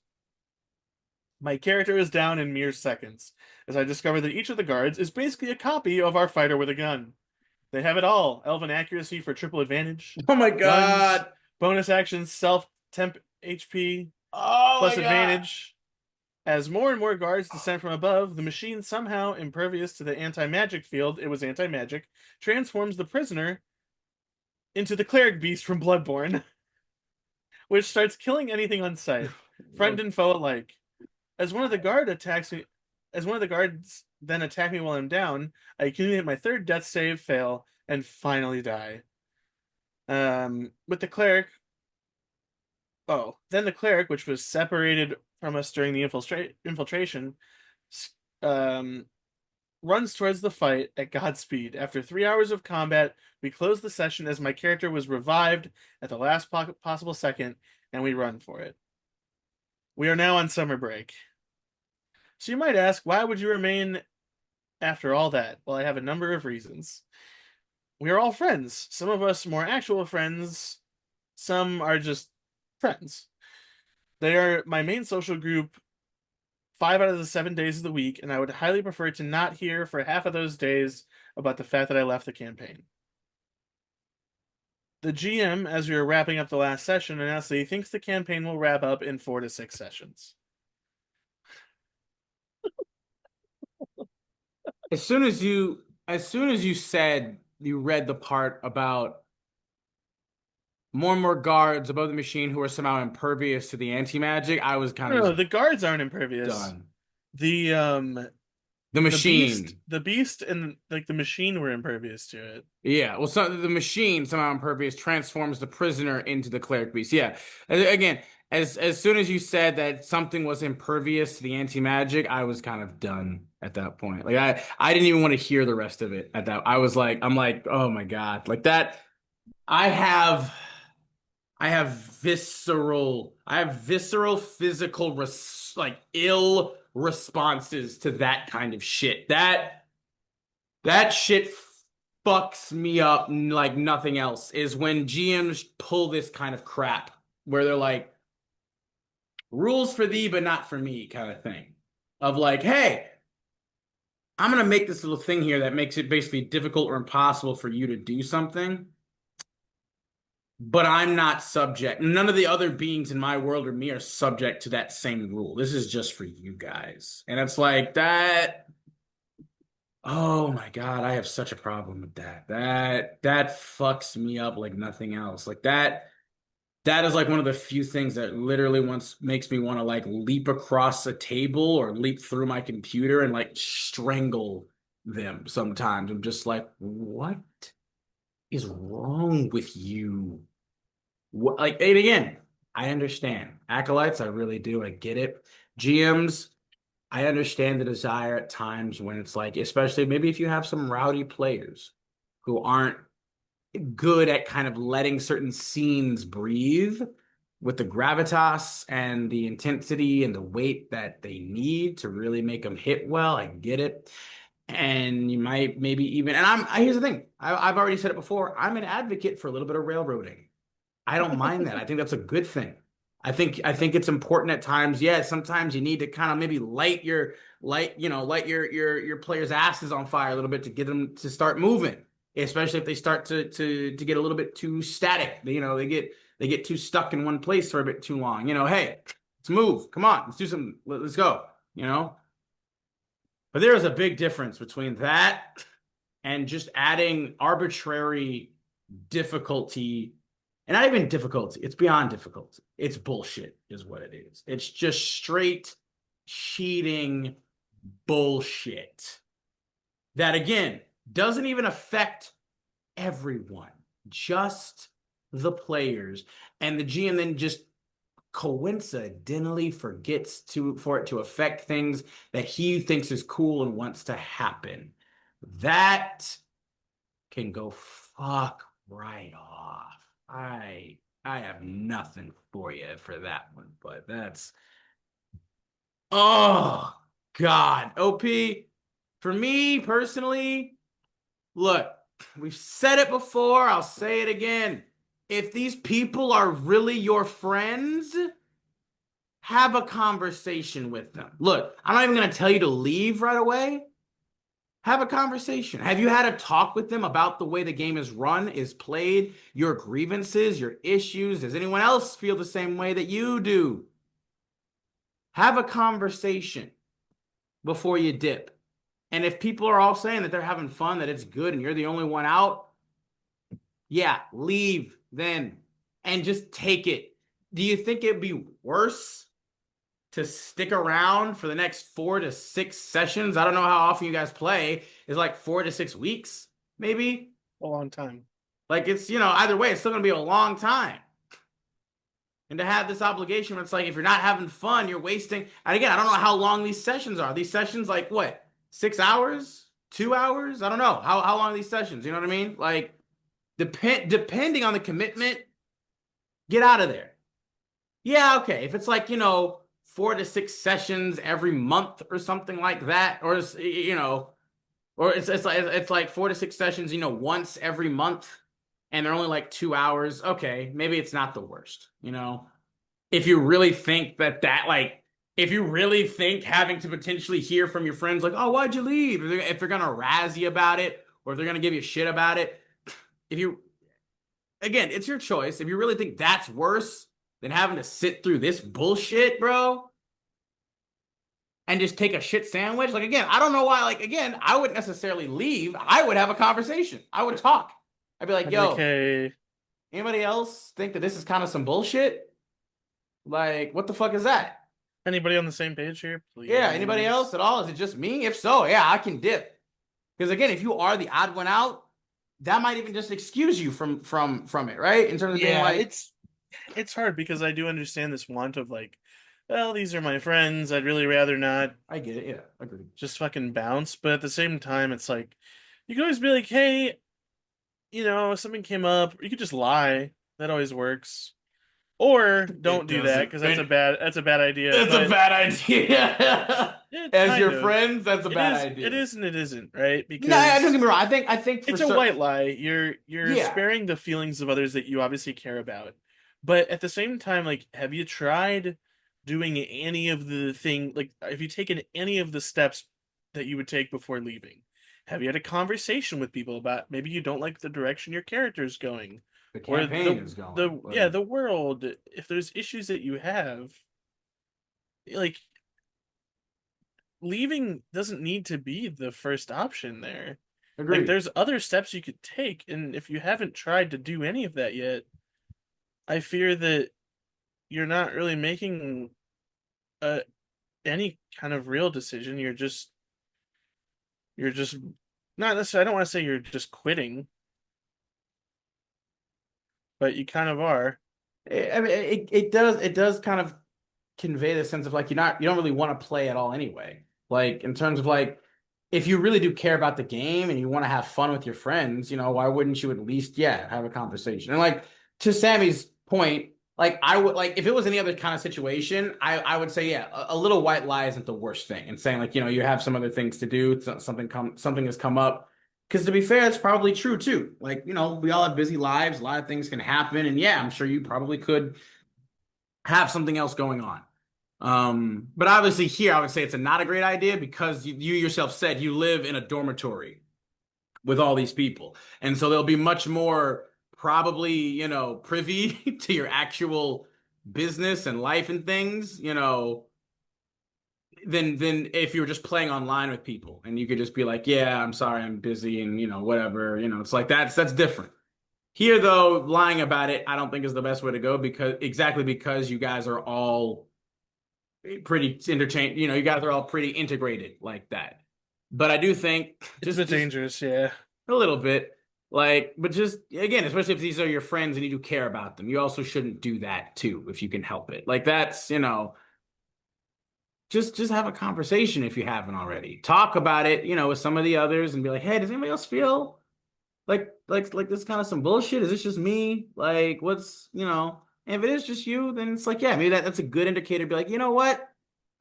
My character is down in mere seconds, as I discover that each of the guards is basically a copy of our fighter with a gun. They have it all: elven accuracy for triple advantage, Oh my guns, God. bonus actions, self temp HP, Oh plus my God. advantage. As more and more guards descend from above, the machine, somehow impervious to the anti-magic field, it was anti-magic, transforms the prisoner into the cleric beast from Bloodborne, which starts killing anything on sight, friend and foe alike. As one of the guard attacks me, as one of the guards then attack me while I'm down, I accumulate my third death save fail and finally die. With the cleric, then the cleric, which was separated from us during the infiltration, um, runs towards the fight at Godspeed. After 3 hours of combat, we close the session as my character was revived at the last possible second, and we run for it. We are now on summer break. So you might ask, why would you remain after all that? Well, I have a number of reasons. We are all friends. Some of us more actual friends, some are just friends. They are my main social group 5 out of the 7 days of the week, and I would highly prefer to not hear for half of those days about the fact that I left the campaign. The GM, as we were wrapping up the last session, announced that he thinks the campaign will wrap up in 4 to 6 sessions. As soon as you said you read the part about more and more guards above the machine who are somehow impervious to the anti-magic, I was kind No, of no, just the guards aren't impervious. done. The The machine. the beast and like the machine were impervious to it. Yeah, well, so the machine somehow impervious transforms the prisoner into the cleric beast. Yeah, again, as soon as you said that something was impervious to the anti-magic, I was kind of done at that point. Like I didn't even want to hear the rest of it at that. I'm like, oh my God, like that. I have. I have visceral physical, like ill responses to that kind of shit. That shit fucks me up like nothing else is when GMs pull this kind of crap where they're like, rules for thee, but not for me, kind of thing. Of like, hey, I'm gonna make this little thing here that makes it basically difficult or impossible for you to do something, but I'm not subject. None of the other beings in my world or me are subject to that same rule. This is just for you guys. And it's like that. Oh my God, I have such a problem with that. That fucks me up like nothing else. Like that is like one of the few things that literally once makes me want to like leap across a table or leap through my computer and like strangle them sometimes. I'm just like, what is wrong with you? What, like, and again, I understand. Acolytes, I really do. I get it. GMs, I understand the desire at times when it's like, especially maybe if you have some rowdy players who aren't good at kind of letting certain scenes breathe with the gravitas and the intensity and the weight that they need to really make them hit well. I get it. And you might maybe even, and here's the thing. I've already said it before. I'm an advocate for a little bit of railroading. I don't mind that. I think that's a good thing. I think it's important at times. Yeah, sometimes you need to kind of maybe light your players' asses on fire a little bit to get them to start moving, especially if they start to get a little bit too static. They get too stuck in one place for a bit too long. Hey, let's move. Come on, let's do some. Let's go. But there is a big difference between that and just adding arbitrary difficulty. And not even difficulty. It's beyond difficulty. It's bullshit, is what it is. It's just straight cheating bullshit. That, again, doesn't even affect everyone, just the players. And the GM then just coincidentally forgets for it to affect things that he thinks is cool and wants to happen. That can go fuck right off. I have nothing for you for that one, but that's oh God. OP, for me personally, look, we've said it before, I'll say it again. If these people are really your friends, have a conversation with them. Look, I'm not even going to tell you to leave right away. Have a conversation. Have you had a talk with them about the way the game is run, is played, your grievances, your issues? Does anyone else feel the same way that you do? Have a conversation before you dip. And if people are all saying that they're having fun, that it's good, and you're the only one out, yeah, leave then and just take it. Do you think it'd be worse to stick around for the next 4 to 6 sessions? I don't know how often you guys play. It's like 4 to 6 weeks, maybe. A long time. Like it's, either way, it's still gonna be a long time. And to have this obligation where it's like, if you're not having fun, you're wasting. And again, I don't know how long these sessions are. These sessions, like what, 6 hours, 2 hours? I don't know. How long are these sessions? You know what I mean? Like, depending on the commitment, get out of there. Yeah, okay. If it's like, 4 to 6 sessions every month or something like that, or or it's like 4 to 6 sessions, once every month, and they're only like 2 hours. Okay, maybe it's not the worst. If you really think if you really think having to potentially hear from your friends like, oh, why'd you leave? If they're gonna razz you about it, or if they're gonna give you shit about it, again, it's your choice. If you really think that's worse than having to sit through this bullshit, bro, and just take a shit sandwich. Like, again, I don't know why. Like, again, I wouldn't necessarily leave. I would have a conversation. I would talk. I'd be like, yo, Okay. anybody else think that this is kind of some bullshit? Like, what the fuck is that? Anybody on the same page here? Please. Yeah, anybody else at all? Is it just me? If so, yeah, I can dip. Because again, if you are the odd one out, that might even just excuse you from it, right? In terms of being like, it's hard because I do understand this want of like, well, these are my friends. I'd really rather not I get it. Yeah, agreed. just fucking bounce. But at the same time, it's like, you can always be like, hey, something came up. You could just lie. That always works. Or don't do that because that's a bad idea. That's a bad idea. as kind your of. friends, that's a bad It idea. is and it isn't, right? No, don't get Because me wrong. I think for it's a certain, white lie. You're yeah. sparing the feelings of others that you obviously care about. But at the same time, like, have you tried doing any of the thing, like, have you taken any of the steps that you would take before leaving? Have you had a conversation with people about maybe you don't like the direction your character's going, The or campaign is going. yeah, Like, the world? If there's issues that you have, like, leaving doesn't need to be the first option there. Like, agreed. there's other steps you could take, and if you haven't tried to do any of that yet, I fear that you're not really making a any kind of real decision. You're just not necessarily. I don't want to say you're just quitting, but you kind of are. I mean, it does kind of convey the sense of like you don't really want to play at all anyway. Like in terms of like if you really do care about the game and you want to have fun with your friends, why wouldn't you at least have a conversation? And like to Sammy's point, like I would like if it was any other kind of situation, I would say a little white lie isn't the worst thing. And saying like you have some other things to do, something has come up. Because to be fair, it's probably true too. Like we all have busy lives, a lot of things can happen, and I'm sure you probably could have something else going on. But obviously here I would say it's not a great idea because you yourself said you live in a dormitory with all these people. And so they'll be much more probably, privy to your actual business and life and things, than if you were just playing online with people and you could just be like, yeah, I'm sorry, I'm busy and whatever, it's like that's different. Here though, lying about it, I don't think is the best way to go because you guys are all pretty interchange. You guys are all pretty integrated like that. But I do think It's a bit just dangerous, yeah. a little bit like, but just again, especially if these are your friends and you do care about them, you also shouldn't do that too if you can help it. Like that's just have a conversation if you haven't already. Talk about it, with some of the others and be like, hey, does anybody else feel like this kind of some bullshit? Is this just me? Like, what's And if it is just you, then it's like, maybe that's a good indicator to be like, you know what?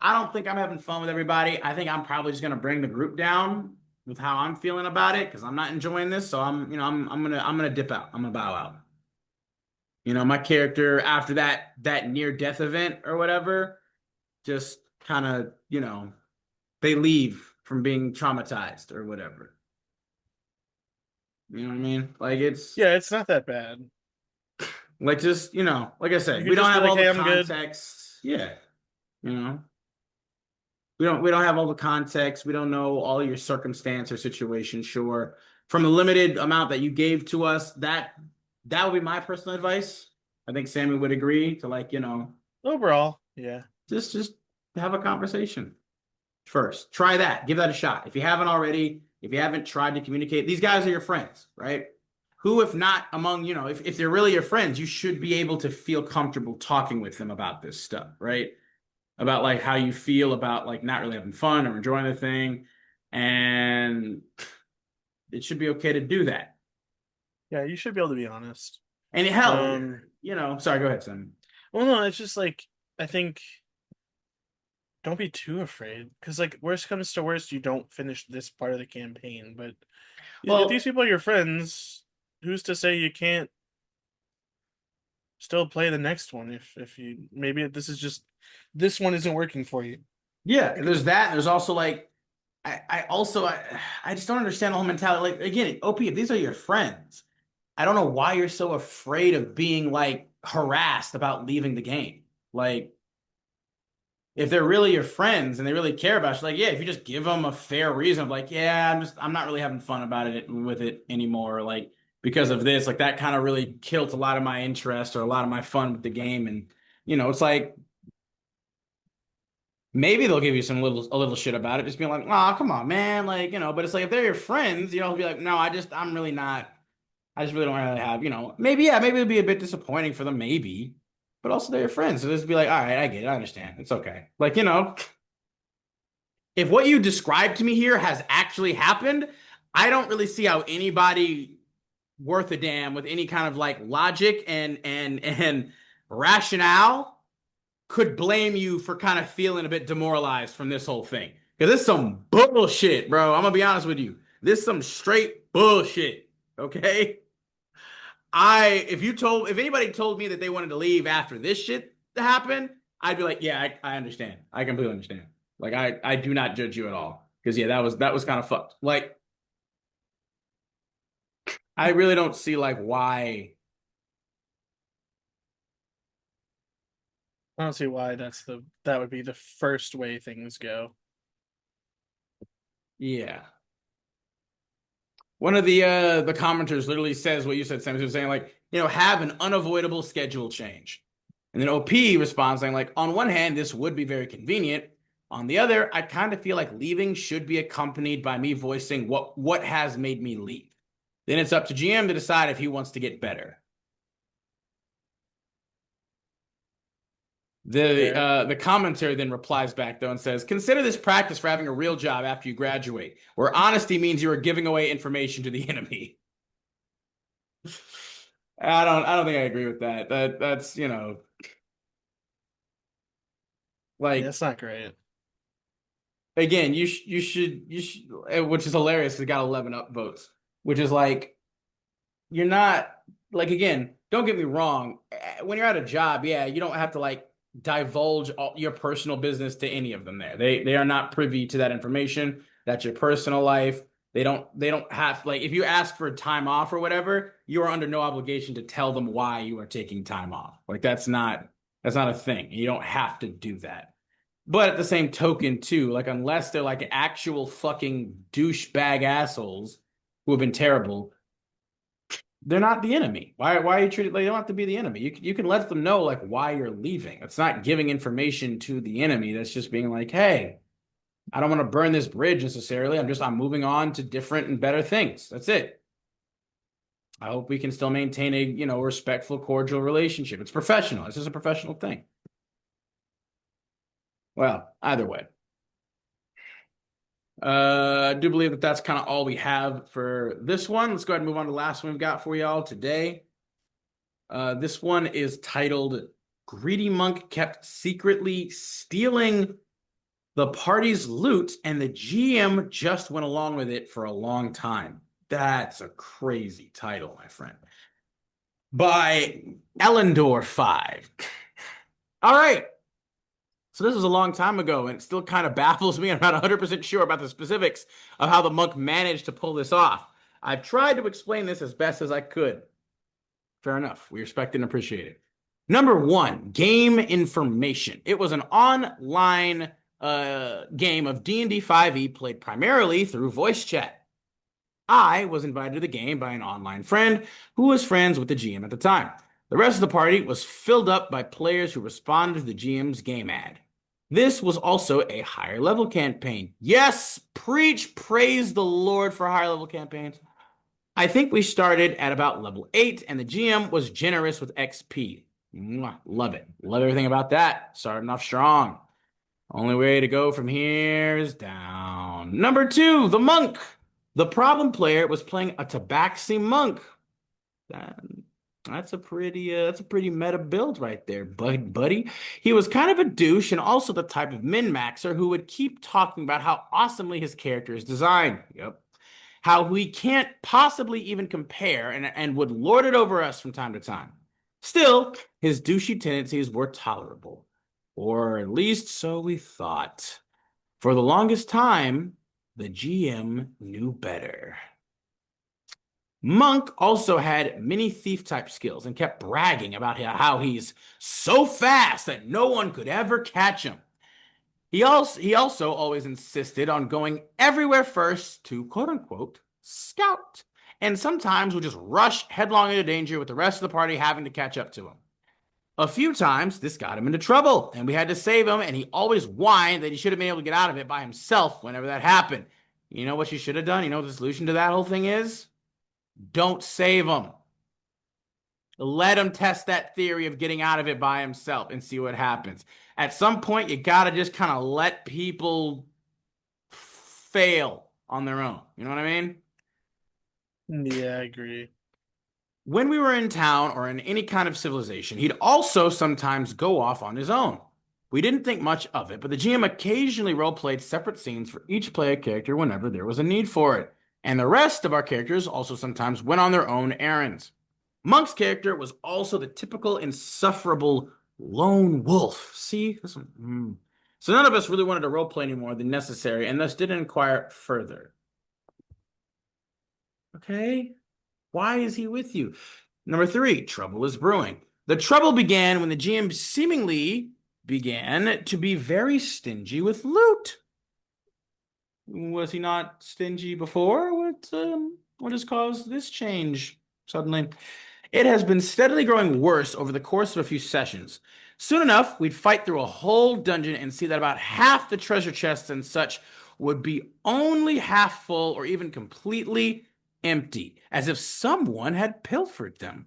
I don't think I'm having fun with everybody. I think I'm probably just gonna bring the group down with how I'm feeling about it because I'm not enjoying this. So I'm gonna dip out. I'm gonna bow out. My character after that near death event or whatever, just kind of, they leave from being traumatized or whatever. You know what I mean? Like it's Yeah, it's not that bad. like just, like I You said, we could don't just be have like, all the "Hey, I'm good." context. Yeah. You know, we don't have all the context. We don't know all your circumstance or situation. Sure. From the limited amount that you gave to us, that would be my personal advice. I think Sammy would agree to like, Overall, yeah. just have a conversation first. Try that. Give that a shot. If you haven't already, if you haven't tried to communicate, these guys are your friends, right? Who, if not among, if they're really your friends, you should be able to feel comfortable talking with them about this stuff, right? About like how you feel about like not really having fun or enjoying the thing. And it should be okay to do that. Yeah, you should be able to be honest. And hell, Um, sorry, go ahead, Sam. well, no, it's just like I think don't be too afraid because like worst comes to worst, you don't finish this part of the campaign, but if these Well, people are your friends, who's to say you can't still play the next one if you maybe this one isn't working for you. yeah, there's that. There's also like I just don't understand the whole mentality. Like again, OP, if these are your friends, I don't know why you're so afraid of being like harassed about leaving the game. Like, if they're really your friends and they really care about you, like, if you just give them a fair reason of like, I'm not really having fun about it with it anymore. Like, because of this, like that kind of really killed a lot of my interest or a lot of my fun with the game. And, it's like maybe they'll give you a little shit about it, just being like, oh, come on, man. Like, but it's like if they're your friends, be like, no, I'm really not. I just really don't really have, maybe, maybe it'll be a bit disappointing for them, maybe, but also they're your friends. So just be like, all right, I get it. I understand. It's okay. Like, if what you described to me here has actually happened, I don't really see how anybody worth a damn with any kind of like logic and rationale could blame you for kind of feeling a bit demoralized from this whole thing. Because this is some bullshit, bro. I'm gonna be honest with you. This is some straight bullshit. Okay? If anybody told me that they wanted to leave after this shit happened, I'd be like, yeah, I understand. I completely understand. Like I do not judge you at all. Because yeah, that was kind of fucked. Like, I really don't see like why. I don't see why that would be the first way things go. Yeah. One of the commenters literally says what you said, Sam. He was saying like, have an unavoidable schedule change. And then OP responds saying like, on one hand, this would be very convenient. On the other, I kind of feel like leaving should be accompanied by me voicing what has made me leave. Then it's up to GM to decide if he wants to get better. The Fair. uh, the commentator then replies back though and says, "Consider this practice for having a real job after you graduate, where honesty means you are giving away information to the enemy." I don't think I agree with that. That's Yeah, like it's not great. again, you should, which is hilarious because it got 11 upvotes, which is like you're not like again, don't get me wrong. When you're at a job, yeah, you don't have to like divulge all your personal business to any of them there. They are not privy to that information. That's your personal life. They don't have like if you ask for time off or whatever, you are under no obligation to tell them why you are taking time off. Like that's not a thing. You don't have to do that. But at the same token, too, like unless they're like actual fucking douchebag assholes who have been terrible, they're not the enemy. Why are you treated like they don't have to be the enemy? You can let them know like why you're leaving. It's not giving information to the enemy. That's just being like, hey, I don't want to burn this bridge necessarily. I'm moving on to different and better things. That's it. I hope we can still maintain a, respectful, cordial relationship. It's professional. This is a professional thing. Well, either way. I do believe that that's kind of all we have for this one. Let's go ahead and move on to the last one we've got for y'all today. This one is titled Greedy Monk Kept Secretly Stealing the Party's Loot, and the GM just went along with it for a long time. That's a crazy title, my friend. By Elendor 5. All right. So this was a long time ago, and it still kind of baffles me. I'm not 100% sure about the specifics of how the monk managed to pull this off. I've tried to explain this as best as I could. Fair enough. We respect and appreciate it. Number one, game information. It was an online game of D&D 5e played primarily through voice chat. I was invited to the game by an online friend who was friends with the GM at the time. The rest of the party was filled up by players who responded to the GM's game ad. This was also a higher level campaign. Yes, preach, praise the Lord for higher level campaigns. I think we started at about level 8, and the GM was generous with XP. Mwah, love it. Love everything about that. Starting off strong. Only way to go from here is down. Number 2, the monk. The problem player was playing a tabaxi monk. That, that's a pretty meta build right there, buddy. He was kind of a douche and also the type of min-maxer who would keep talking about how awesomely his character is designed. Yep. How we can't possibly even compare and would lord it over us from time to time. Still, his douchey tendencies were tolerable. Or at least so we thought. For the longest time, the GM knew better. Monk also had many thief type skills and kept bragging about how he's so fast that no one could ever catch him. He also always insisted on going everywhere first to quote unquote scout, and sometimes would just rush headlong into danger with the rest of the party having to catch up to him. A few times this got him into trouble, and we had to save him, and he always whined that he should have been able to get out of it by himself whenever that happened. You know what you should have done? You know what the solution to that whole thing is? Don't save him. Let him test that theory of getting out of it by himself and see what happens. At some point, you got to just kind of let people fail on their own. You know what I mean? Yeah, I agree. When we were in town or in any kind of civilization, he'd also sometimes go off on his own. We didn't think much of it, but the GM occasionally role-played separate scenes for each player character whenever there was a need for it. And the rest of our characters also sometimes went on their own errands. Monk's character was also the typical insufferable lone wolf. See? This one. So none of us really wanted to roleplay any more than necessary, and thus didn't inquire further. Okay? Why is he with you? Number three, trouble is brewing. The trouble began when the GM seemingly began to be very stingy with loot. Was he not stingy before? What has caused this change suddenly? It has been steadily growing worse over the course of a few sessions. Soon enough, we'd fight through a whole dungeon and see that about half the treasure chests and such would be only half full or even completely empty, as if someone had pilfered them.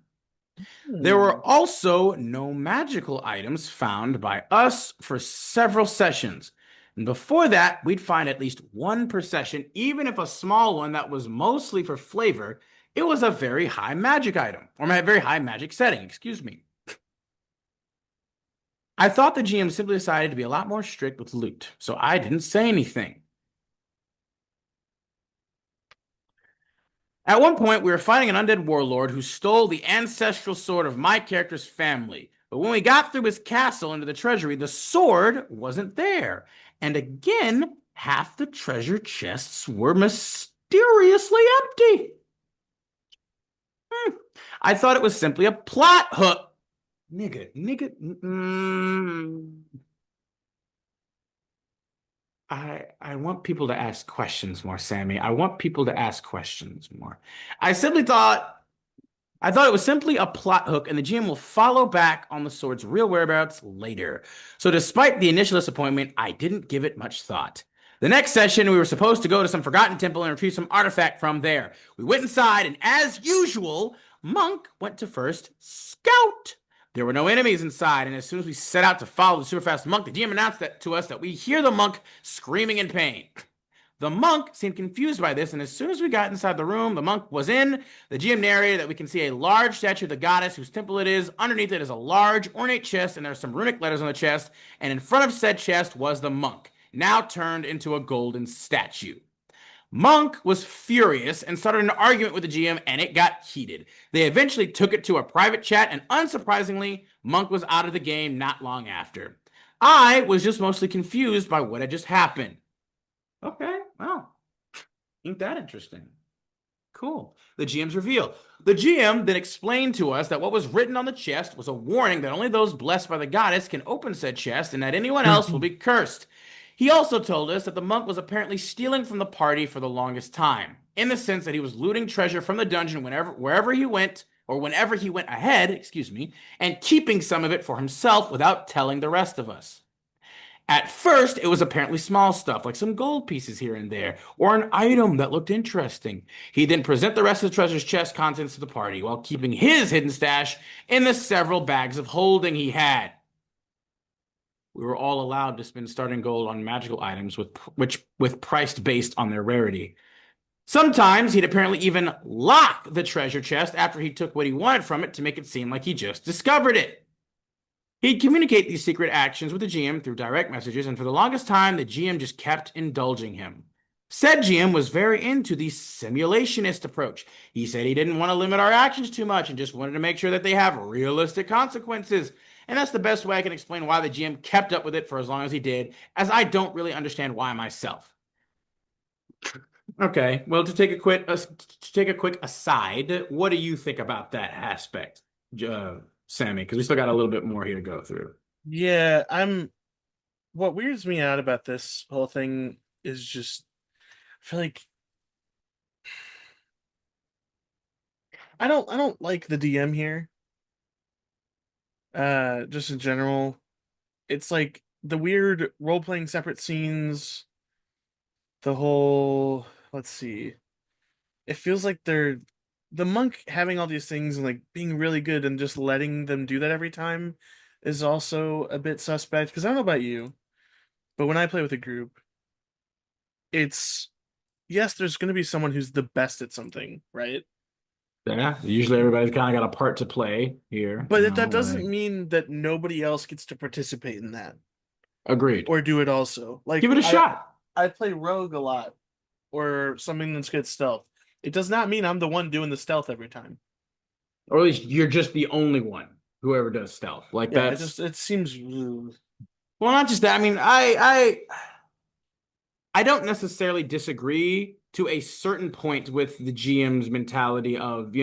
There Hmm. were also no magical items found by us for several sessions. And before that, we'd find at least one per session, even if a small one that was mostly for flavor. It was a very high magic item, or a very high magic setting, excuse me. I thought the GM simply decided to be a lot more strict with loot, so I didn't say anything. At one point, we were fighting an undead warlord who stole the ancestral sword of my character's family. But when we got through his castle into the treasury, the sword wasn't there. And again, half the treasure chests were mysteriously empty. Hmm. I thought it was simply a plot hook. Nigga. I want people to ask questions more, Sammy. I want people to ask questions more. I simply thought I thought it was simply a plot hook, and the GM will follow back on the sword's real whereabouts later. So, despite the initial disappointment, I didn't give it much thought. The next session, we were supposed to go to some forgotten temple and retrieve some artifact from there. We went inside, and as usual, Monk went to first scout. There were no enemies inside, and as soon as we set out to follow the super fast monk, the GM announced that to us that we hear the monk screaming in pain. The monk seemed confused by this, and as soon as we got inside the room, the monk was in. The GM narrated that we can see a large statue of the goddess whose temple it is. Underneath it is a large, ornate chest, and there are some runic letters on the chest. And in front of said chest was the monk, now turned into a golden statue. Monk was furious and started an argument with the GM, and it got heated. They eventually took it to a private chat, and unsurprisingly, Monk was out of the game not long after. I was just mostly confused by what had just happened. Okay, well, ain't that interesting? Cool. The GM's reveal. The GM then explained to us that what was written on the chest was a warning that only those blessed by the goddess can open said chest and that anyone else will be cursed. He also told us that the monk was apparently stealing from the party for the longest time, in the sense that he was looting treasure from the dungeon wherever he went, or whenever he went ahead, excuse me, and keeping some of it for himself without telling the rest of us. At first, it was apparently small stuff, like some gold pieces here and there, or an item that looked interesting. He'd then present the rest of the treasure's chest contents to the party, while keeping his hidden stash in the several bags of holding he had. We were all allowed to spend starting gold on magical items with priced based on their rarity. Sometimes he'd apparently even lock the treasure chest after he took what he wanted from it to make it seem like he just discovered it. He'd communicate these secret actions with the GM through direct messages, and for the longest time, the GM just kept indulging him. Said GM was very into the simulationist approach. He said he didn't want to limit our actions too much and just wanted to make sure that they have realistic consequences. And that's the best way I can explain why the GM kept up with it for as long as he did, as I don't really understand why myself. Okay, well, to take a quick aside, what do you think about that aspect, Sammy? Because we still got a little bit more here to go through. Yeah, what weirds me out about this whole thing is just I feel like I don't like the DM here. Just in general. It's like the weird role-playing separate scenes, the whole let's see. It feels like the monk having all these things and like being really good and just letting them do that every time is also a bit suspect. Because I don't know about you, but when I play with a group, it's yes, there's going to be someone who's the best at something, right? Yeah, usually everybody's kind of got a part to play here, But that doesn't like mean that nobody else gets to participate in that. Agreed. or do it also. Give Like it a shot. I play rogue a lot or something that's good stealth. It does not mean I'm the one doing the stealth every time. Or at least you're just the only one who ever does stealth. Like Yeah, that's it seems ugh. well, not just that. I mean, I don't necessarily disagree to a certain point with the GM's mentality of,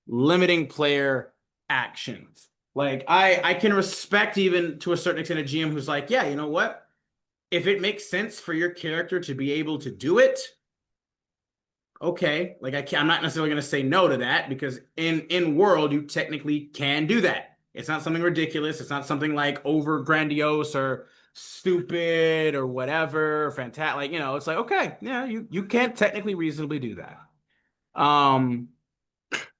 limiting player actions. Like I can respect even to a certain extent a GM who's like, yeah, you know what? If it makes sense for your character to be able to do it, okay. Like I'm not necessarily going to say no to that because in world you technically can do that. It's not something ridiculous. It's not something like over grandiose or stupid or whatever, fantastic. Like, it's like, okay, yeah, you can technically reasonably do that. Um,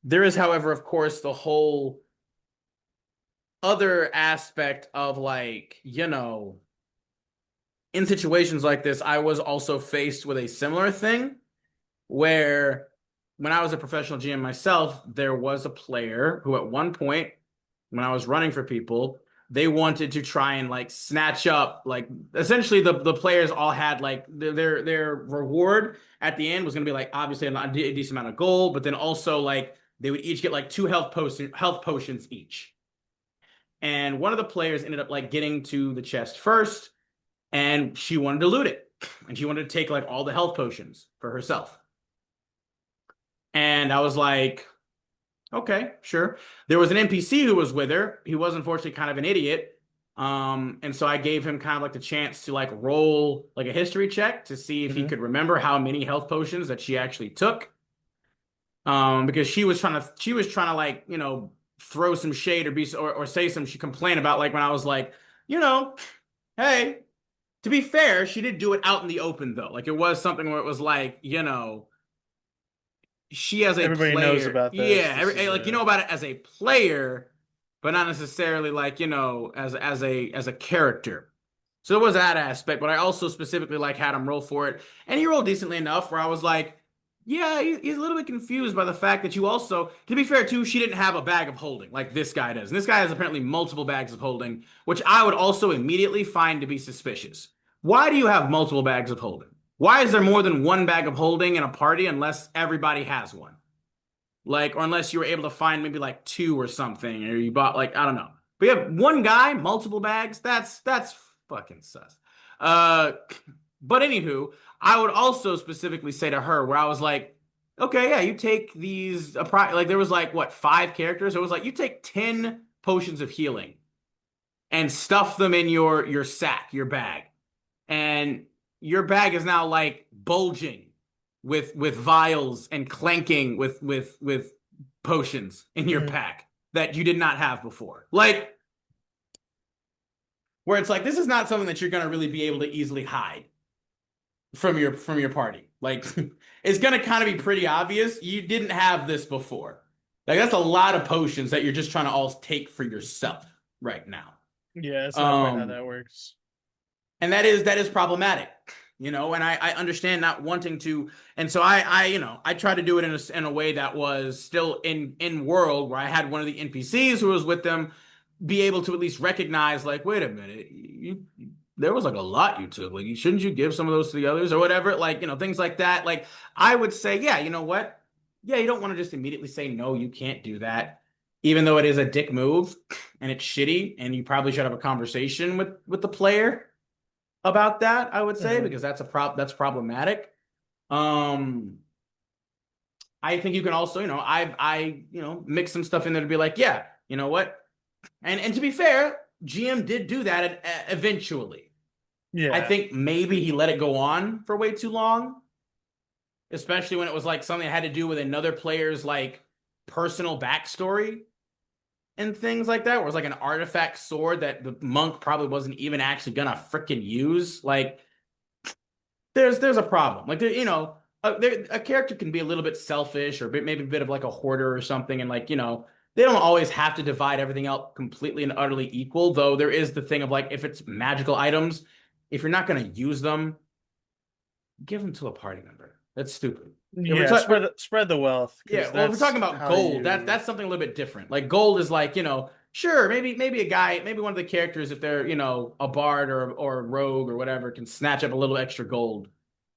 there is, however, of course, the whole other aspect of like, in situations like this, I was also faced with a similar thing where when I was a professional GM myself, there was a player who at one point, when I was running for people, they wanted to try and like snatch up like essentially the players all had like their reward at the end was going to be like obviously a decent amount of gold, but then also like they would each get like two health potions each. And one of the players ended up like getting to the chest first, and she wanted to loot it, and she wanted to take like all the health potions for herself. And I was like, okay, sure. There was an NPC who was with her. He was unfortunately kind of an idiot. And so I gave him kind of like the chance to like roll like a history check to see if he Mhm. could remember how many health potions that she actually took. Because she was trying to like, throw some shade or or say some she complained about like when I was like, you know, hey, to be fair, she did do it out in the open though. Like it was something where it was like, she as a Everybody knows player, about this. yeah, This is like about it as a player, but not necessarily like as a character. So there was that aspect, but I also specifically like had him roll for it, and he rolled decently enough where I was like, yeah, he's a little bit confused by the fact that you also, to be fair too, she didn't have a bag of holding like this guy does, and this guy has apparently multiple bags of holding, which I would also immediately find to be suspicious. Why do you have multiple bags of holding? Why is there more than one bag of holding in a party unless everybody has one? Like, or unless you were able to find maybe like two or something, or you bought like, I don't know. But you have one guy, multiple bags. That's fucking sus. Uh, but anywho, I would also specifically say to her where I was like, okay, yeah, you take these like there was like what, five characters. It was like you take 10 potions of healing and stuff them in your sack, your bag, and your bag is now like bulging with vials and clanking with potions in your Mhm. pack that you did not have before. Like where it's like this is not something that you're going to really be able to easily hide from your party. Like it's going to kind of be pretty obvious you didn't have this before. Like that's a lot of potions that you're just trying to all take for yourself right now. Yeah, it's not quite how Um that works. and that is problematic, and I understand not wanting to, and so I try to do it in a way that was still in world where I had one of the NPCs who was with them be able to at least recognize like, wait a minute, there was like a lot you took, like shouldn't you give some of those to the others or whatever, like things like that. Like I would say, yeah, you know what, yeah, you don't want to just immediately say no, you can't do that, even though it is a dick move and it's shitty and you probably should have a conversation with the player about that, I would say, Mhm. because that's problematic. Um, I think you can also, mix some stuff in there to be like, yeah, you know what? And to be fair, GM did do that eventually. I Yeah. think maybe he let it go on for way too long, especially when it was like something that had to do with another player's like personal backstory and things like that, where it's like an artifact sword that the monk probably wasn't even actually gonna freaking use. Like there's a problem. Like a character can be a little bit selfish or maybe a bit of like a hoarder or something, and like they don't always have to divide everything out completely and utterly equal. Though there is the thing of like if it's magical items, if you're not going to use them, give them to a party member. That's stupid. If we're Yeah, talking, spread the wealth yeah, because well, if we're that's talking about how gold, you that's something a little bit different. Like gold is like Sure, maybe a guy, maybe one of the characters, if they're, a bard or a rogue or whatever, can snatch up a little extra gold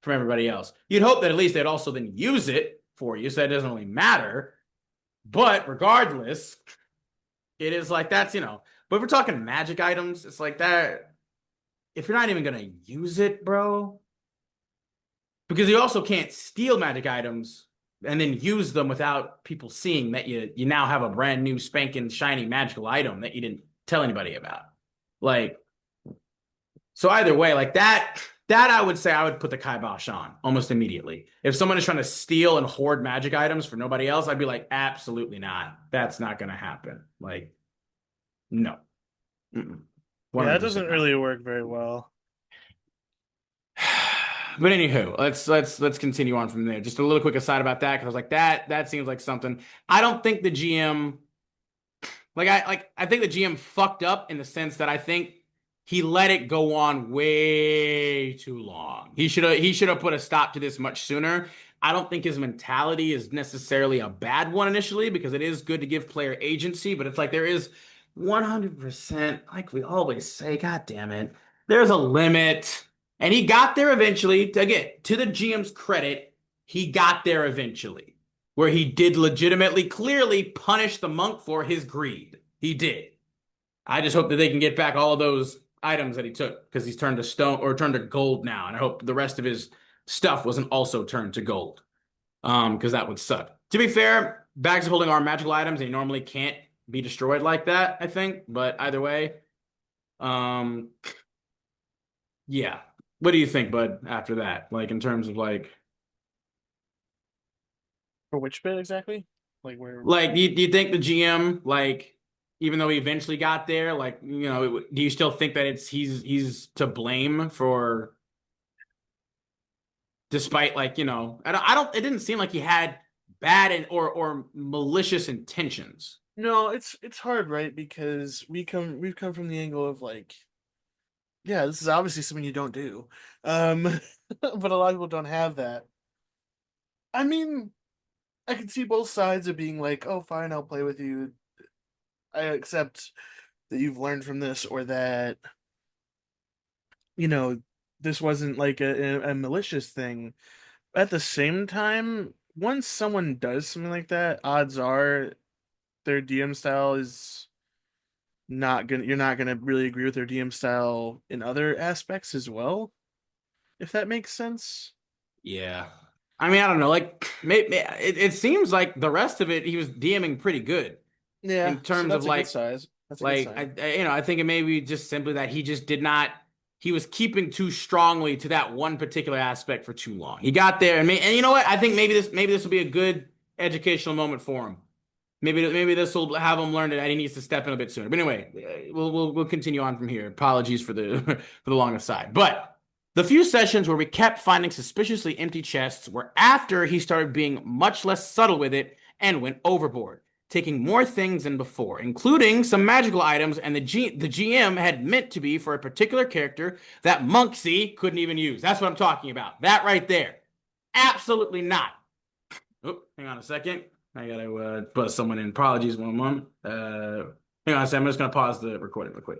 from everybody else. You'd hope that at least they'd also then use it for you, so that doesn't really matter. But regardless, it is like that's. But if we're talking magic items, it's like that. If you're not even gonna use it, bro, because you also can't steal magic items and then use them without people seeing that you now have a brand new spanking shiny magical item that you didn't tell anybody about. Like, so either way, like that I would say I would put the kibosh on almost immediately. If someone is trying to steal and hoard magic items for nobody else, I'd be like, absolutely not. That's not gonna happen. Like, no. Mm-mm. Yeah, it doesn't 100% not. really work very well. But anywho, let's continue on from there. Just a little quick aside about that because I was like that seems like something. I don't think the GM I think the GM fucked up in the sense that I think he let it go on way too long. He should have put a stop to this much sooner. I don't think his mentality is necessarily a bad one initially because it is good to give player agency, but it's like there is 100%, like we always say, god damn it, there's a limit. And he got there eventually. Again, to the GM's credit, he got there eventually where he did legitimately, clearly punish the monk for his greed. He did. I just hope that they can get back all of those items that he took because he's turned to stone or turned to gold now. And I hope the rest of his stuff wasn't also turned to gold. Because that would suck. To be fair, bags of holding are magical items. They normally can't be destroyed like that, I think. But either way, um, yeah. What do you think, bud, after that? Like in terms of For which bit exactly? Like where? do you think the GM, even though he eventually got there, do you still think that he's to blame for despite I don't it didn't seem like he had bad or malicious intentions. No, it's hard, right? Because we've come from the angle of like, yeah, this is obviously something you don't do. Um, but a lot of people don't have that. I mean, I can see both sides of being like, oh, fine, I'll play with you. I accept that you've learned from this, or that, you know, this wasn't like a malicious thing. At the same time, once someone does something like that, odds are their DM style is not gonna, you're not gonna really agree with their DM style in other aspects as well, if that makes sense. Yeah. I mean, I don't know. It seems like the rest of it, he was DMing pretty good Yeah, in so terms of that's a good size. That's a good sign. I think it may be just simply that he just did not. He was keeping too strongly to that one particular aspect for too long. He got there, and you know what? I think maybe this will be a good educational moment for him. Maybe this will have him learn that he needs to step in a bit sooner. But anyway, we'll continue on from here. Apologies for the for the long aside. But the few sessions where we kept finding suspiciously empty chests were after he started being much less subtle with it and went overboard, taking more things than before, including some magical items and the GM had meant to be for a particular character that Monksy couldn't even use. That's what I'm talking about. That right there. Absolutely not. Oh, hang on a second. I gotta buzz someone in. Apologies, one moment. Hang on a second. I'm just gonna pause the recording real quick.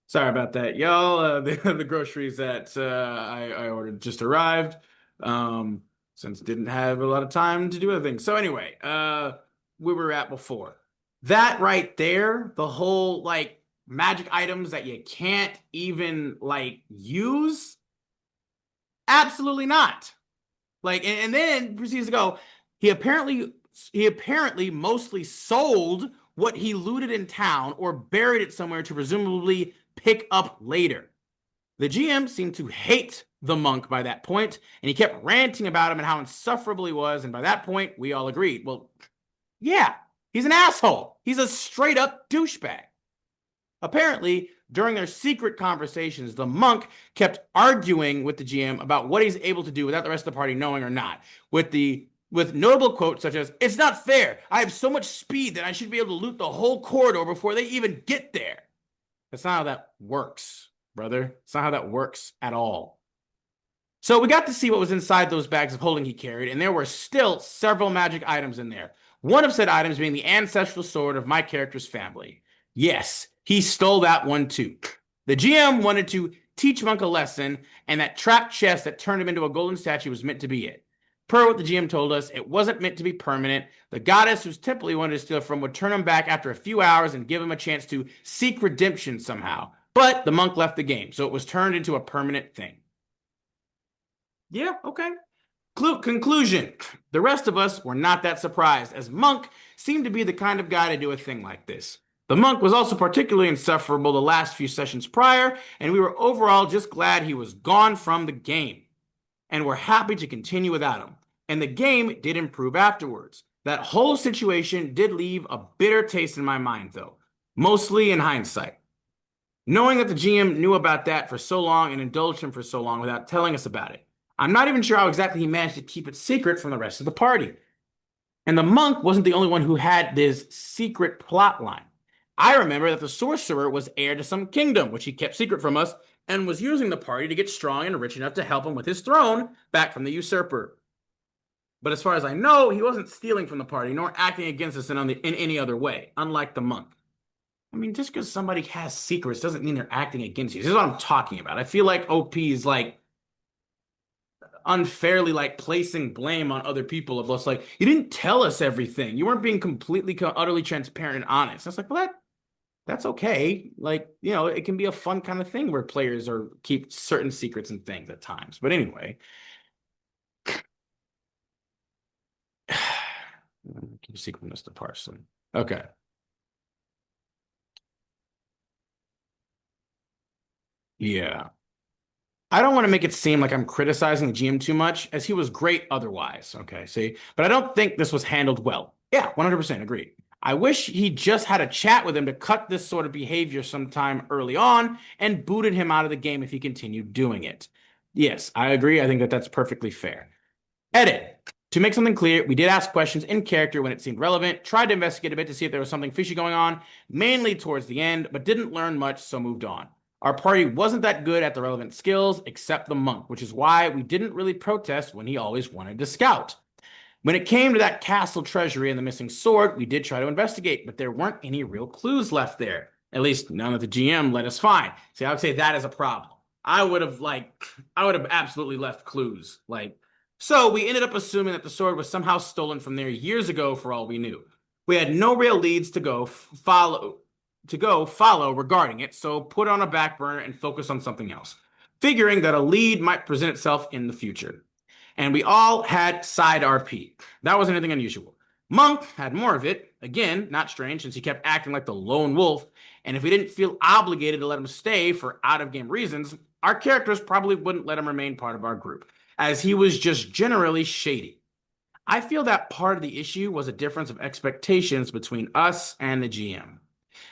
Sorry about that, y'all. The groceries that I ordered just arrived. Since didn't have a lot of time to do other things. So anyway, where we were at before. That right there, the whole magic items that you can't even use. Absolutely not. And then proceeds to go. He apparently mostly sold what he looted in town or buried it somewhere to presumably pick up later. The GM seemed to hate the monk by that point, and he kept ranting about him and how insufferable he was. And by that point, we all agreed. Well, yeah, he's an asshole. He's a straight up douchebag. Apparently, during their secret conversations, the monk kept arguing with the GM about what he's able to do without the rest of the party knowing or not, with notable quotes such as, "It's not fair. I have so much speed that I should be able to loot the whole corridor before they even get there." That's not how that works, brother. It's not how that works at all. So we got to see what was inside those bags of holding he carried, and there were still several magic items in there. One of said items being the ancestral sword of my character's family. Yes, he stole that one too. The GM wanted to teach Monk a lesson, and that trapped chest that turned him into a golden statue was meant to be it. Per what the GM told us, it wasn't meant to be permanent. The goddess whose temple he wanted to steal from would turn him back after a few hours and give him a chance to seek redemption somehow. But the monk left the game, so it was turned into a permanent thing. Yeah, okay. Conclusion. The rest of us were not that surprised, as Monk seemed to be the kind of guy to do a thing like this. The monk was also particularly insufferable the last few sessions prior, and we were overall just glad he was gone from the game. And we're happy to continue without him. And the game did improve afterwards. That whole situation did leave a bitter taste in my mind, though, mostly in hindsight. Knowing that the GM knew about that for so long and indulged him for so long without telling us about it. I'm not even sure how exactly he managed to keep it secret from the rest of the party. And the monk wasn't the only one who had this secret plot line. I remember that the sorcerer was heir to some kingdom, which he kept secret from us, and was using the party to get strong and rich enough to help him with his throne back from the usurper. But as far as I know, he wasn't stealing from the party, nor acting against us in any other way, unlike the monk. I mean, just because somebody has secrets doesn't mean they're acting against you. This is what I'm talking about. I feel like OP is like unfairly like placing blame on other people of us. Like, you didn't tell us everything. You weren't being completely, utterly transparent and honest. It's like, well, that's okay. Like, you know, it can be a fun kind of thing where players are keep certain secrets and things at times. But anyway, keep a secret from Mr. Parson. Okay. Yeah. I don't want to make it seem like I'm criticizing the GM too much, as he was great otherwise. Okay, see? But I don't think this was handled well. Yeah, 100% agreed. I wish he just had a chat with him to cut this sort of behavior sometime early on and booted him out of the game if he continued doing it. Yes, I agree. I think that that's perfectly fair. Edit. To make something clear, we did ask questions in character when it seemed relevant, tried to investigate a bit to see if there was something fishy going on, mainly towards the end, but didn't learn much, so moved on. Our party wasn't that good at the relevant skills, except the monk, which is why we didn't really protest when he always wanted to scout. When it came to that castle treasury and the missing sword, we did try to investigate, but there weren't any real clues left there. At least none that the GM let us find. See, I would say that is a problem. I would have absolutely left clues. So we ended up assuming that the sword was somehow stolen from there years ago for all we knew. We had no real leads to go follow regarding it, so put on a back burner and focus on something else, figuring that a lead might present itself in the future. And we all had side RP. That wasn't anything unusual. Monk had more of it. Again, not strange since he kept acting like the lone wolf. And if we didn't feel obligated to let him stay for out-of-game reasons, our characters probably wouldn't let him remain part of our group, as he was just generally shady. I feel that part of the issue was a difference of expectations between us and the GM.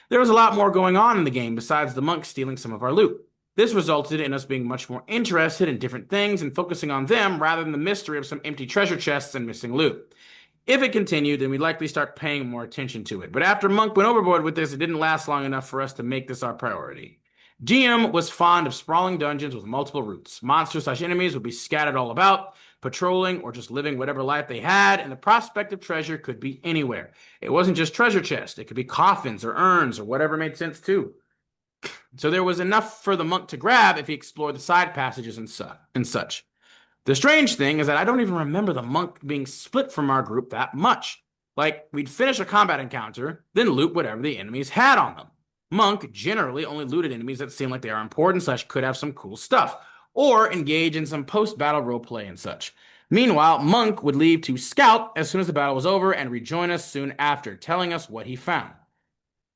There was a lot more going on in the game besides the monk stealing some of our loot. This resulted in us being much more interested in different things and focusing on them rather than the mystery of some empty treasure chests and missing loot. If it continued, then we'd likely start paying more attention to it. But after Monk went overboard with this, it didn't last long enough for us to make this our priority. GM was fond of sprawling dungeons with multiple routes. Monsters/enemies would be scattered all about, patrolling or just living whatever life they had, and the prospect of treasure could be anywhere. It wasn't just treasure chests, it could be coffins or urns or whatever made sense too. So there was enough for the monk to grab if he explored the side passages and such. The strange thing is that I don't even remember the monk being split from our group that much. Like, we'd finish a combat encounter, then loot whatever the enemies had on them. Monk generally only looted enemies that seemed like they are important/could have some cool stuff, or engage in some post-battle roleplay and such. Meanwhile, Monk would leave to scout as soon as the battle was over and rejoin us soon after, telling us what he found.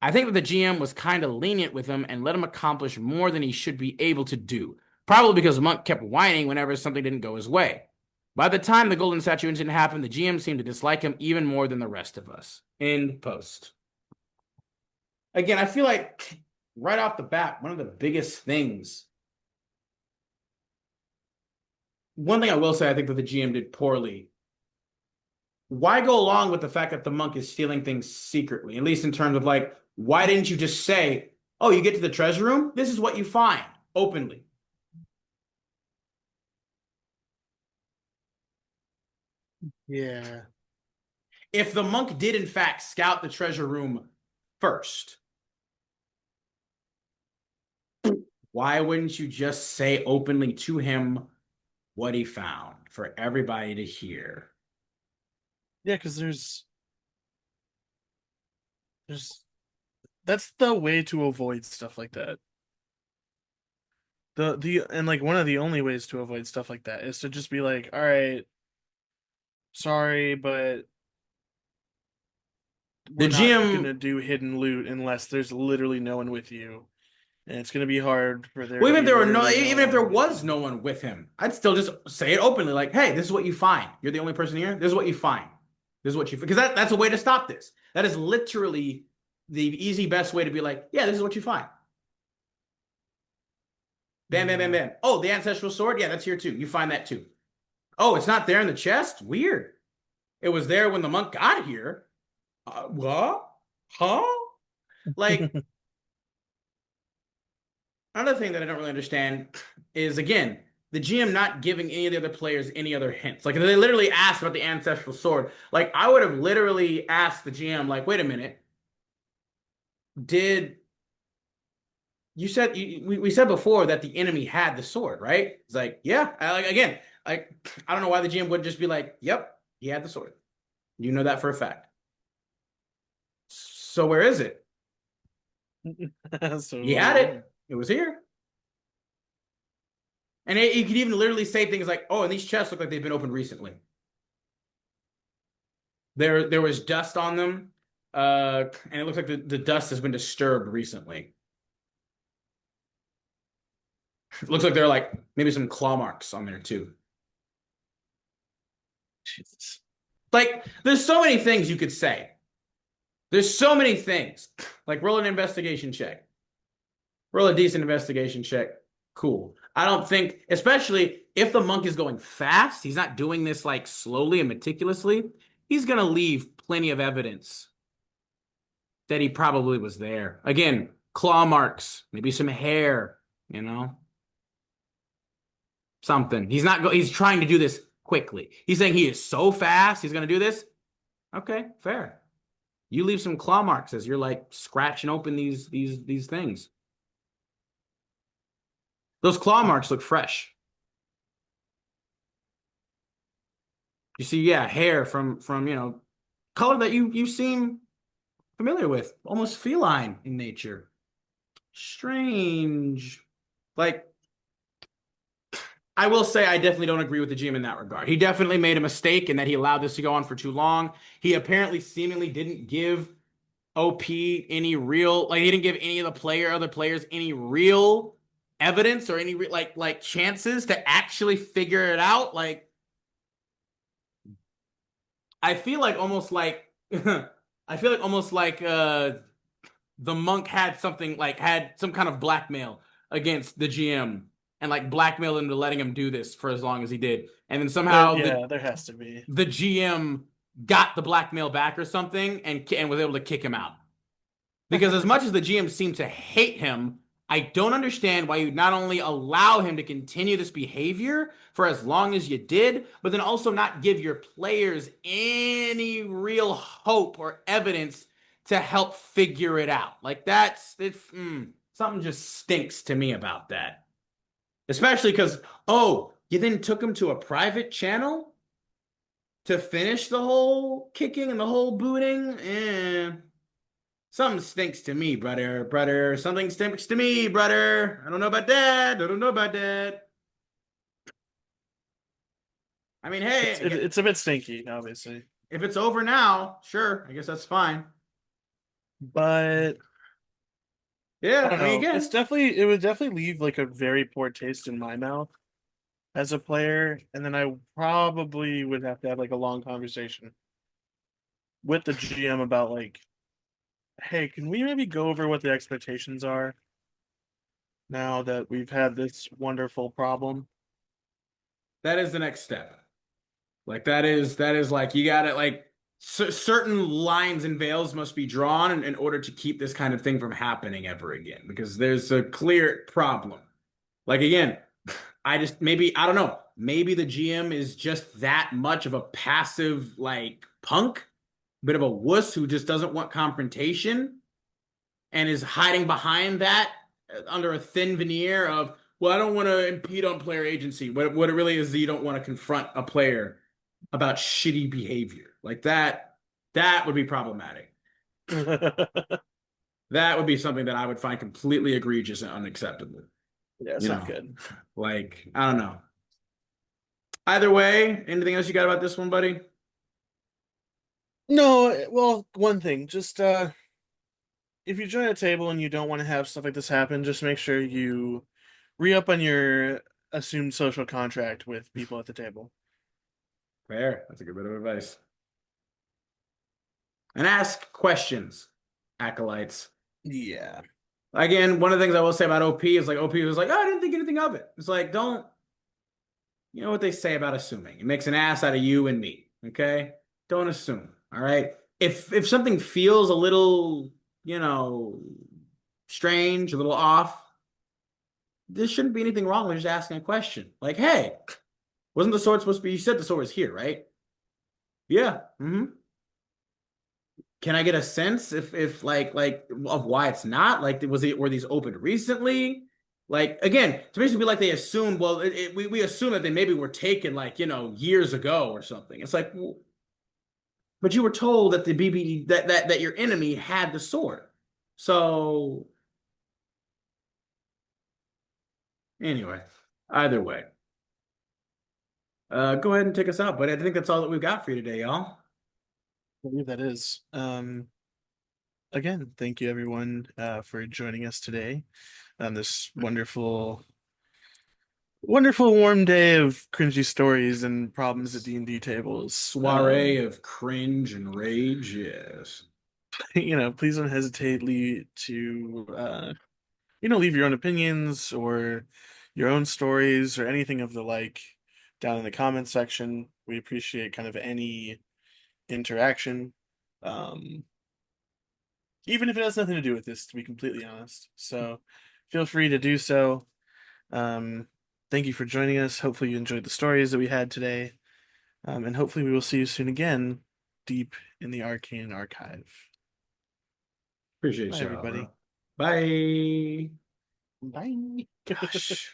I think that the GM was kind of lenient with him and let him accomplish more than he should be able to do, probably because Monk kept whining whenever something didn't go his way. By the time the golden statue incident happened, the GM seemed to dislike him even more than the rest of us. End post. Again, I feel like right off the bat, one of the biggest things. One thing I will say, I think that the GM did poorly. Why go along with the fact that the monk is stealing things secretly? At least in terms of like, why didn't you just say, oh, you get to the treasure room? This is what you find openly. Yeah. if the monk did in fact scout the treasure room first, why wouldn't you just say openly to him what he found for everybody to hear? Yeah, because there's that's the way to avoid stuff like that. The and like one of the only ways to avoid stuff like that is to just be like, all right, sorry, but The we're not GM, gonna do hidden loot unless there's literally no one with you. And it's gonna be hard for there well, to be literally no even if there one with was you. no one with him, I'd still just say it openly, like, "Hey, this is what you find. You're the only person here. This is what you find. This is what you," because that's a way to stop this. That is literally the easy best way to be like, "Yeah, this is what you find." Bam, bam, bam, Yeah. bam. Oh, the ancestral sword. Yeah, that's here too. You find that too. Oh, it's not there in the chest. Weird. It was there when the monk got here. What? Huh? Like, another thing that I don't really understand is, again, the GM not giving any of the other players any other hints. Like, they literally asked about the ancestral sword. Like, I would have literally asked the GM, like, wait a minute, did we said before that the enemy had the sword, right? It's like, yeah. Again, like, I don't know why the GM wouldn't just be like, yep, he had the sword. You know that for a fact. So where is it? He So had yeah. it. It was here. And you could even literally say things like, "Oh, and these chests look like they've been opened recently. There was dust on them, and it looks like the dust has been disturbed recently. It looks like there are like maybe some claw marks on there too. Jesus. Like, there's so many things you could say. There's so many things. Like, roll an investigation check. Roll a decent investigation check. Cool. I don't think, especially if the monk is going fast, he's not doing this like slowly and meticulously. He's gonna leave plenty of evidence that he probably was there. Again, claw marks, maybe some hair, you know, something. He's trying to do this quickly. He's saying he is so fast, he's going to do this. Okay, fair. You leave some claw marks as you're like scratching open these things. Those claw marks look fresh. You see, yeah, hair from, color that you seem familiar with, almost feline in nature. Strange. Like, I will say I definitely don't agree with the GM in that regard. He definitely made a mistake in that he allowed this to go on for too long. He apparently seemingly didn't give OP any real, like, he didn't give any of the other players any real evidence or any like chances to actually figure it out. Like, I feel like almost like I feel like almost like the monk had had some kind of blackmail against the GM and like blackmailed him to letting him do this for as long as he did. And then somehow There has to be. the GM got the blackmail back or something and was able to kick him out. Because as much as the GM seemed to hate him, I don't understand why you not only allow him to continue this behavior for as long as you did, but then also not give your players any real hope or evidence to help figure it out. Like, something just stinks to me about that. Especially because, oh, you then took him to a private channel to finish the whole kicking and the whole booting? Something stinks to me, brother. Brother, something stinks to me, brother. I don't know about that. I don't know about that. I mean, hey, It's a bit stinky, obviously, if it's over now, sure. I guess that's fine. but I Yeah, don't I mean, know. again, It would definitely leave like a very poor taste in my mouth as a player, and then I probably would have to have like a long conversation with the GM about like, hey, can we maybe go over what the expectations are now that we've had this wonderful problem? that is the next step. Like, that is like, you gotta like certain lines and veils must be drawn in order to keep this kind of thing from happening ever again, because there's a clear problem. Like, again, I don't know, maybe the GM is just that much of a passive like punk bit of a wuss who just doesn't want confrontation and is hiding behind that under a thin veneer of, well, I don't want to impede on player agency. What it really is you don't want to confront a player about shitty behavior. Like that would be problematic. Yeah, That would be something that I would find completely egregious and unacceptable. it's You not know, good. like, I don't know. Either way, anything else you got about this one, buddy? No, well, one thing, just if you join a table and you don't want to have stuff like this happen, just make sure you re-up on your assumed social contract with people at the table. Fair. That's a good bit of advice. And ask questions, acolytes. Yeah. Again, one of the things I will say about OP is like OP was like, oh, I didn't think anything of it. It's like, don't, you know what they say about assuming? It makes an ass out of you and me. Okay? Don't assume. All right. If something feels a little, you know, strange, a little off, there shouldn't be anything wrong with just asking a question. Like, hey, wasn't the sword supposed to be? You said the sword was here, right? Yeah. Can I get a sense if like of why it's not? Like, were these opened recently? Like again, to basically be like they assumed. Well, we assume that they maybe were taken like years ago or something. It's like, well, but you were told that the BB that your enemy had the sword. So anyway, either way, go ahead and take us out. But I think that's all that we've got for you today, y'all. I believe that is. Again, thank you everyone for joining us today on this wonderful warm day of cringy stories and problems at D&D tables. Soiree of cringe and rage. Yes. Please don't hesitate to leave your own opinions or your own stories or anything of the like down in the comments section. We appreciate kind of any interaction. Um, Even if it has nothing to do with this, to be completely honest. So feel free to do so. Um, Thank you for joining us. Hopefully, you enjoyed the stories that we had today. And hopefully, we will see you soon again, deep in the Arcane Archive. Appreciate Bye, y'all, bro. everybody. Bye. Bye. Gosh.